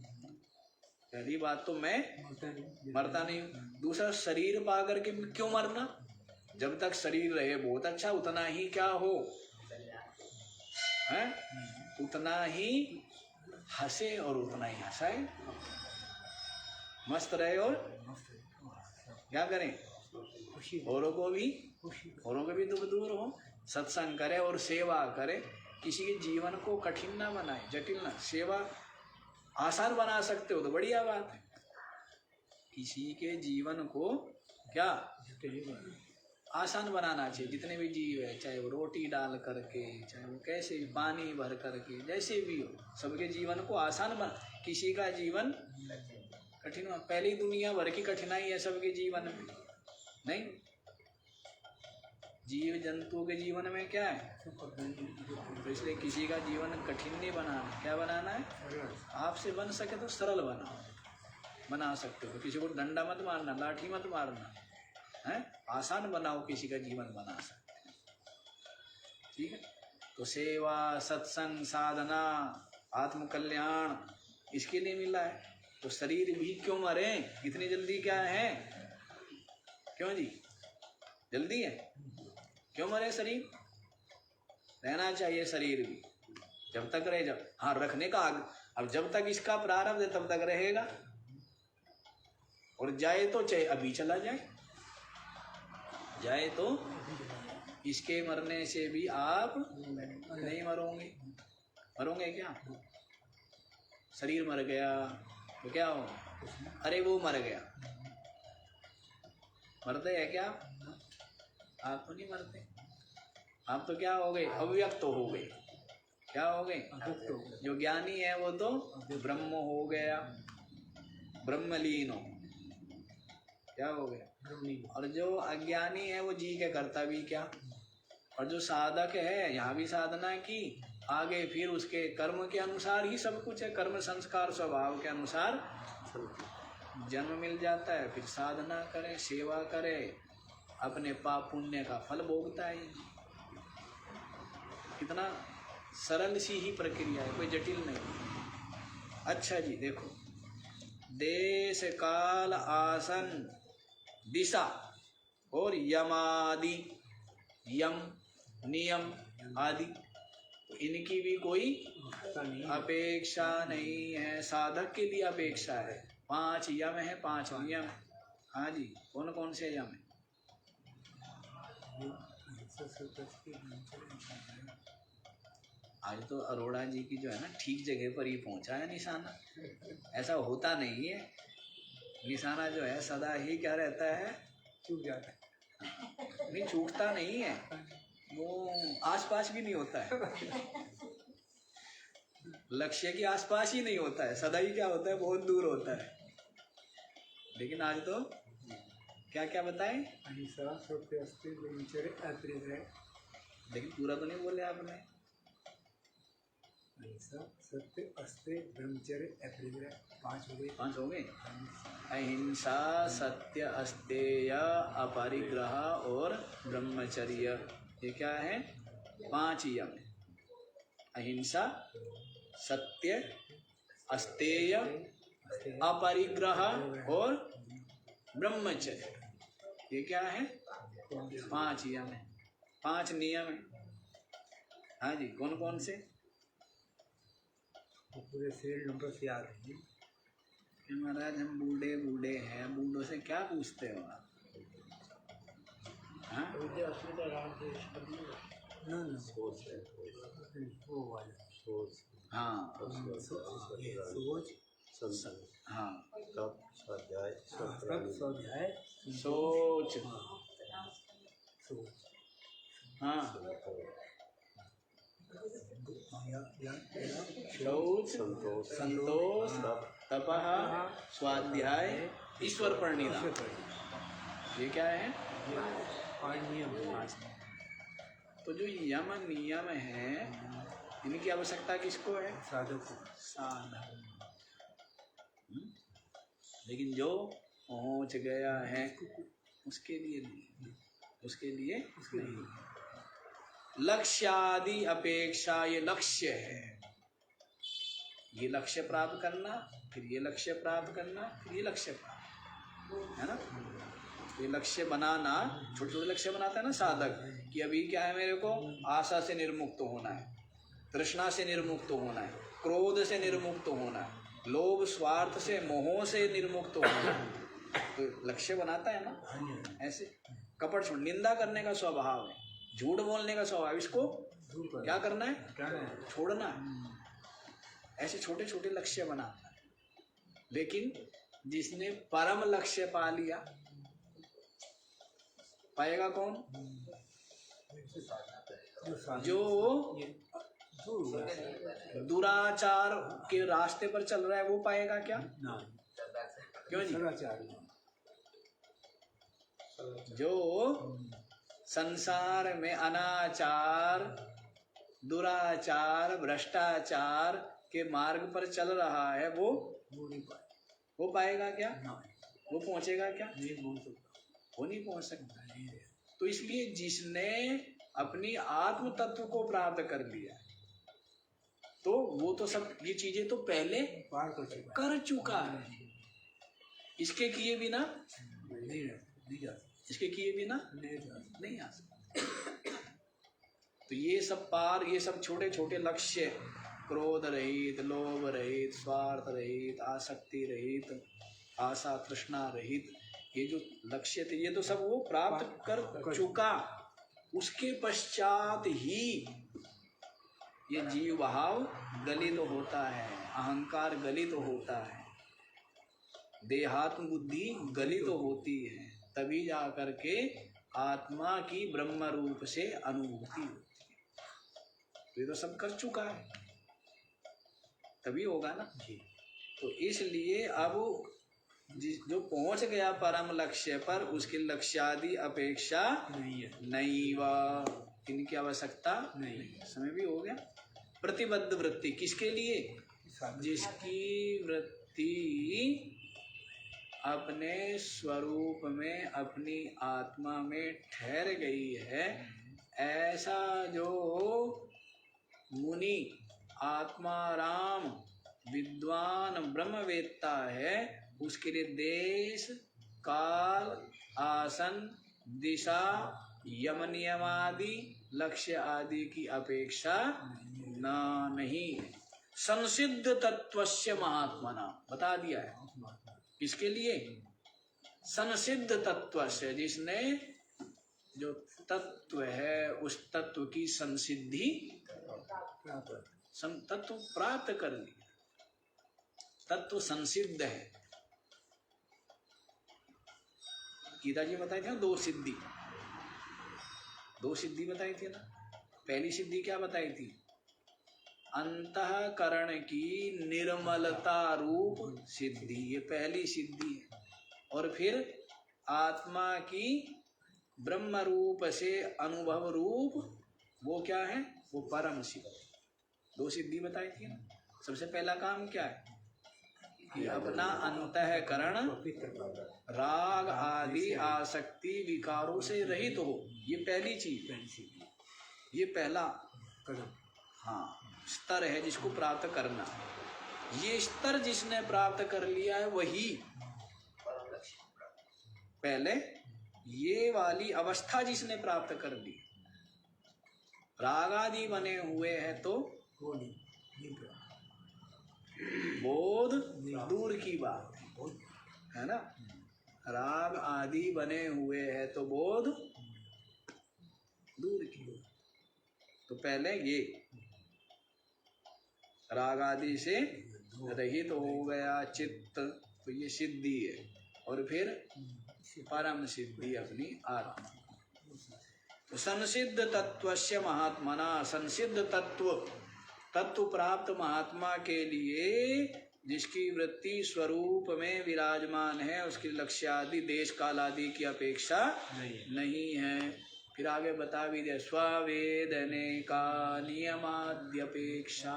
पहली बात तो मैं मरता नहीं हूँ। दूसरा, शरीर पा करके क्यों मरना? जब तक शरीर रहे बहुत अच्छा, उतना ही क्या हो है, उतना ही हंसे और उतना ही हंसाए, मस्त रहे और मस्त है। क्या करें, खुशी औरों को भी खुशी दुख दूर हो, सत्संग करे और सेवा करे। किसी के जीवन को कठिन ना बनाए, जटिल ना, सेवा आसान बना सकते हो तो बढ़िया बात है। किसी के जीवन को क्या आसान बनाना चाहिए। जितने भी जीव है, चाहे वो रोटी डाल करके, चाहे वो कैसे भी पानी भर करके, जैसे भी हो, सबके जीवन को आसान बना। किसी का जीवन कठिन हो, पहली दुनिया भर की कठिनाई है सबके जीवन में, नहीं। जीव जंतु के जीवन में क्या है, तो इसलिए किसी का जीवन कठिन नहीं बनाना। क्या बनाना है, आपसे बन सके तो सरल बनाओ, बना सकते हो। किसी को डंडा मत मारना, लाठी मत मारना है, आसान बनाओ, किसी का जीवन बना सकते हैं। ठीक है, तो सेवा, सत्संग, साधना, आत्मकल्याण इसके लिए मिला है। तो शरीर भी क्यों मरे, इतनी जल्दी क्या है, क्यों जी जल्दी है, क्यों मरे शरीर, रहना चाहिए शरीर भी जब तक रहे, जब हाँ रखने का अब जब तक इसका प्रारब्ध है तब तक रहेगा, और जाए तो चाहे अभी चला जाए, जाए तो इसके मरने से भी आप नहीं मरोगे। मरोगे क्या, शरीर मर गया तो क्या हो, अरे वो मर गया, मरते हैं क्या आप, तो नहीं मरते। आप तो क्या हो गए, अव्यक्त हो गए। क्या हो गए, जो ज्ञानी है वो तो ब्रह्म हो गया, ब्रह्मलीन हो, क्या हो गया। और जो अज्ञानी है वो जी के करता भी क्या, और जो साधक है यहाँ भी साधना की, आगे फिर उसके कर्म के अनुसार ही सब कुछ है, कर्म संस्कार स्वभाव के अनुसार जन्म मिल जाता है, फिर साधना करे, सेवा करे, अपने पाप पुण्य का फल भोगता है। कितना सरल सी ही प्रक्रिया है, कोई जटिल नहीं। अच्छा जी देखो, देश काल आसन दिशा और यमादि, यम नियम आदि, तो इनकी भी कोई अपेक्षा नहीं है, साधक के लिए अपेक्षा है। 5 यम है, 5 नियम है। हाँ जी, कौन कौन से यम है, आज तो अरोड़ा जी की जो है ना ठीक जगह पर ही पहुंचा है निशाना। ऐसा होता नहीं है, निशाना जो है सदा ही क्या रहता है, चूक जाता है, नहीं छूटता नहीं है, वो आसपास भी नहीं होता है, लक्ष्य के आसपास ही नहीं होता है, सदा ही क्या होता है, बहुत दूर होता है। लेकिन आज तो क्या क्या बताएं, अहिंसा सत्य अस्ति ब्रह्मचर्य अप्रिय, लेकिन पूरा तो नहीं बोले आपने। अहिंसा सत्य अस्ति ब्रह्मचर्य अप्रिय, 5 हो गए। 5 हो गए, अहिंसा, सत्य, अस्तेय, अपरिग्रह और ब्रह्मचर्य, ये क्या है, 5 यम। अहिंसा, सत्य, अस्तेय, अपरिग्रह और ब्रह्मचर्य, ये क्या है, 5 यम है, 5 नियम है। हाँ जी, कौन कौन से, पूरे शरीर नंबर से याद है। महाराज हम बूढ़े बूढ़े हैं, बूढ़ों से क्या पूछते हो आप, हाँ? वो वाला हाँ सोच, हाँ, तब स्वाध्याय, सोच, हाँ, शौच, संतोष, तपः, स्वाध्याय, ईश्वर प्रणिधान, ये क्या है, 5 नियम। तो जो यम नियम है इनकी आवश्यकता किसको है, साधक को, साधक। लेकिन जो पहुंच गया है उसके लिए नहीं, उसके लिए नहीं। लक्ष्यादि अपेक्षा, ये लक्ष्य है, ये लक्ष्य प्राप्त करना, फिर ये लक्ष्य प्राप्त करना, फिर ये लक्ष्य प्राप्त, है ना। ये लक्ष्य बनाना, छोटे छोटे लक्ष्य बनाता है ना साधक, कि अभी क्या है, मेरे को आशा से निर्मुक्त होना है, तृष्णा से निर्मुक्त होना है, क्रोध से निर्मुक्त होना, लोभ स्वार्थ से मोहों से निर्मुक्त होना, तो लक्ष्य बनाता है ना। ऐसे कपट छोड़, निंदा करने का स्वभाव है, झूठ बोलने का स्वभाव, इसको क्या करना है, छोड़ना है। ऐसे छोटे छोटे लक्ष्य बनाता है। लेकिन जिसने परम लक्ष्य पा लिया, पाएगा कौन? जो दुराचार के रास्ते पर चल रहा है वो पाएगा क्या? क्यों जी? जो संसार में अनाचार, दुराचार, भ्रष्टाचार के मार्ग पर चल रहा है वो पाएगा क्या? वो पहुंचेगा क्या? वो नहीं पहुंच सकता। तो इसलिए जिसने अपनी आत्म तत्व को प्राप्त कर लिया तो वो तो सब ये चीजें तो पहले कर चुका है। इसके किए बिना इसके किए बिना नहीं आ सकता। तो ये सब पार, ये सब छोटे छोटे लक्ष्य, क्रोध रहित, लोभ रहित, स्वार्थ रहित, आसक्ति रहित, आशा तृष्णा रहित, ये जो लक्ष्य थे ये तो सब वो प्राप्त कर चुका। उसके पश्चात ही ये जीव भाव गलित होता है, अहंकार गलित होता है, देहात्म बुद्धि गलित होती है, तभी जा करके आत्मा की ब्रह्म रूप से अनुभूति होती है। ये तो सब कर चुका है, तभी होगा ना जी। तो इसलिए अब जो पहुंच गया परम लक्ष्य पर, उसके लक्ष्यादि अपेक्षा नहीं वा, इनकी आवश्यकता नहीं। समय भी हो गया। प्रतिबद्ध वृत्ति किसके लिए? जिसकी वृत्ति अपने स्वरूप में, अपनी आत्मा में ठहर गई है। ऐसा जो मुनि, आत्माराम, विद्वान, ब्रह्मवेत्ता है, उसके लिए देश, काल, आसन, दिशा, यम नियमादि, लक्ष्य आदि की अपेक्षा नहीं। संसिद्ध तत्वस्य महात्मना बता दिया है। किसके लिए? संसिद्ध तत्वस्य, जिसने जो तत्व है उस तत्व की संसिद्धि, तत्व प्राप्त कर लिया, तत्व संसिद्ध है। गीता जी बताई थी ना, दो सिद्धि बताई थी ना। पहली सिद्धि क्या बताई थी? अंतःकरण की निर्मलता रूप सिद्धि, ये पहली सिद्धि है। और फिर आत्मा की ब्रह्म रूप से अनुभव रूप, वो क्या है? वो परम सिद्धि। दो सिद्धि बताई थी ना। सबसे पहला काम क्या है? कि अपना अंतःकरण राग आदि आसक्ति विकारों से रहित हो। ये पहली चीज, ये पहला हाँ स्तर है जिसको प्राप्त करना। ये स्तर जिसने प्राप्त कर लिया है वही पहले, ये वाली अवस्था जिसने प्राप्त कर ली, राग आदि बने हुए हैं तो बोध दूर की बात है ना। राग आदि बने हुए हैं तो बोध दूर की। तो पहले ये राग आदि से रहित हो गया चित्त, तो ये सिद्धि है। और फिर परम सिद्धि अपनी आत्मा। तो संसिद्ध तत्वस्य महात्मना, संसिद्ध तत्व प्राप्त महात्मा के लिए, जिसकी वृत्ति स्वरूप में विराजमान है, उसकी लक्ष्य आदि देश काल आदि की अपेक्षा नहीं है। फिर आगे बता भी दिया, स्वावेदने का नियमाद्यपेक्षा।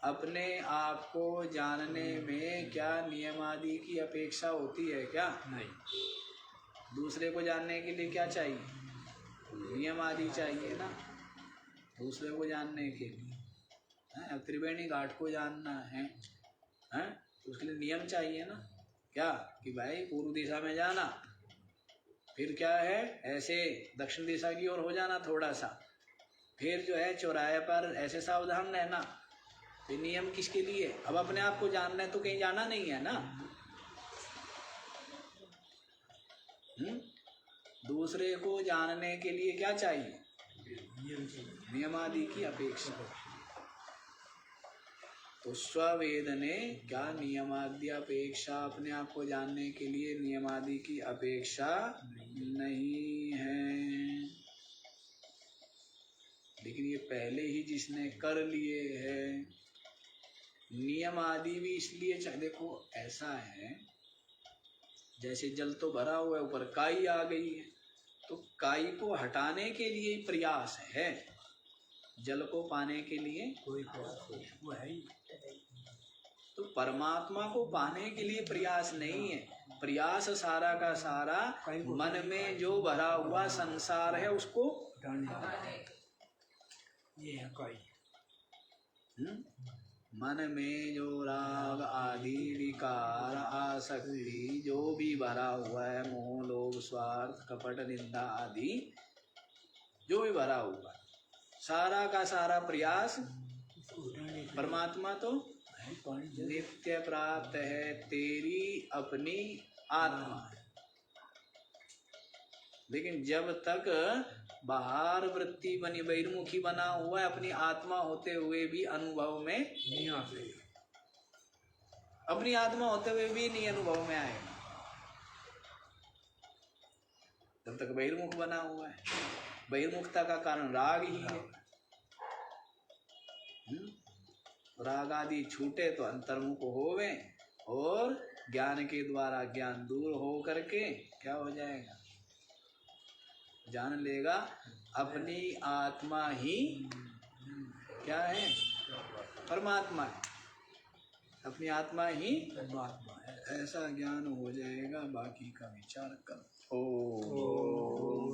अपने आप को जानने में क्या नियम आदि की अपेक्षा होती है क्या? नहीं। दूसरे को जानने के लिए क्या चाहिए? नियम आदि चाहिए ना, दूसरे को जानने के लिए। अब त्रिवेणी घाट को जानना है, तो उसके लिए नियम चाहिए ना। क्या? कि भाई पूर्व दिशा में जाना, फिर क्या है, ऐसे दक्षिण दिशा की ओर हो जाना थोड़ा सा, फिर जो है चौराहे पर ऐसे सावधान रहना। तो नियम किसके लिए? अब अपने आप को जानना है तो कहीं जाना नहीं है ना। दूसरे को जानने के लिए क्या चाहिए? नियमादि की अपेक्षा। तो स्ववेदने क्या नियमादि अपेक्षा, अपने आप को जानने के लिए नियमादि की अपेक्षा नहीं है। लेकिन ये पहले ही जिसने कर लिए है, नियम आदि भी इसलिए देखो ऐसा है, जैसे जल तो भरा हुआ है, ऊपर काई आ गई है, तो काई को हटाने के लिए प्रयास है, जल को पाने के लिए कोई प्रयास वो है ही। तो परमात्मा को पाने के लिए प्रयास नहीं है। प्रयास सारा का सारा मन में जो भरा हुआ संसार है उसको हटाने, ये है कोई। मन में जो राग आदि विकार आसक्ति जो भी भरा हुआ है, मोह लोभ स्वार्थ कपट निंदा आदि जो भी भरा हुआ है, सारा का सारा प्रयास परमात्मा तो नित्य प्राप्त है, तेरी अपनी आत्मा है। लेकिन जब तक बाहर वृत्ति बनी बहिर्मुखी बना हुआ है, अपनी आत्मा होते हुए भी अनुभव में नहीं आते, अपनी आत्मा होते हुए भी नहीं अनुभव में आएगा जब तक बहिर्मुख बना हुआ है। बहिर्मुखता का कारण राग ही है। राग आदि छूटे तो अंतर्मुख होवे, और ज्ञान के द्वारा ज्ञान दूर हो करके क्या हो जाएगा? जान लेगा अपनी आत्मा ही क्या है? परमात्मा है। अपनी आत्मा ही परमात्मा है, ऐसा ज्ञान हो जाएगा। बाकी का विचार करो। ओम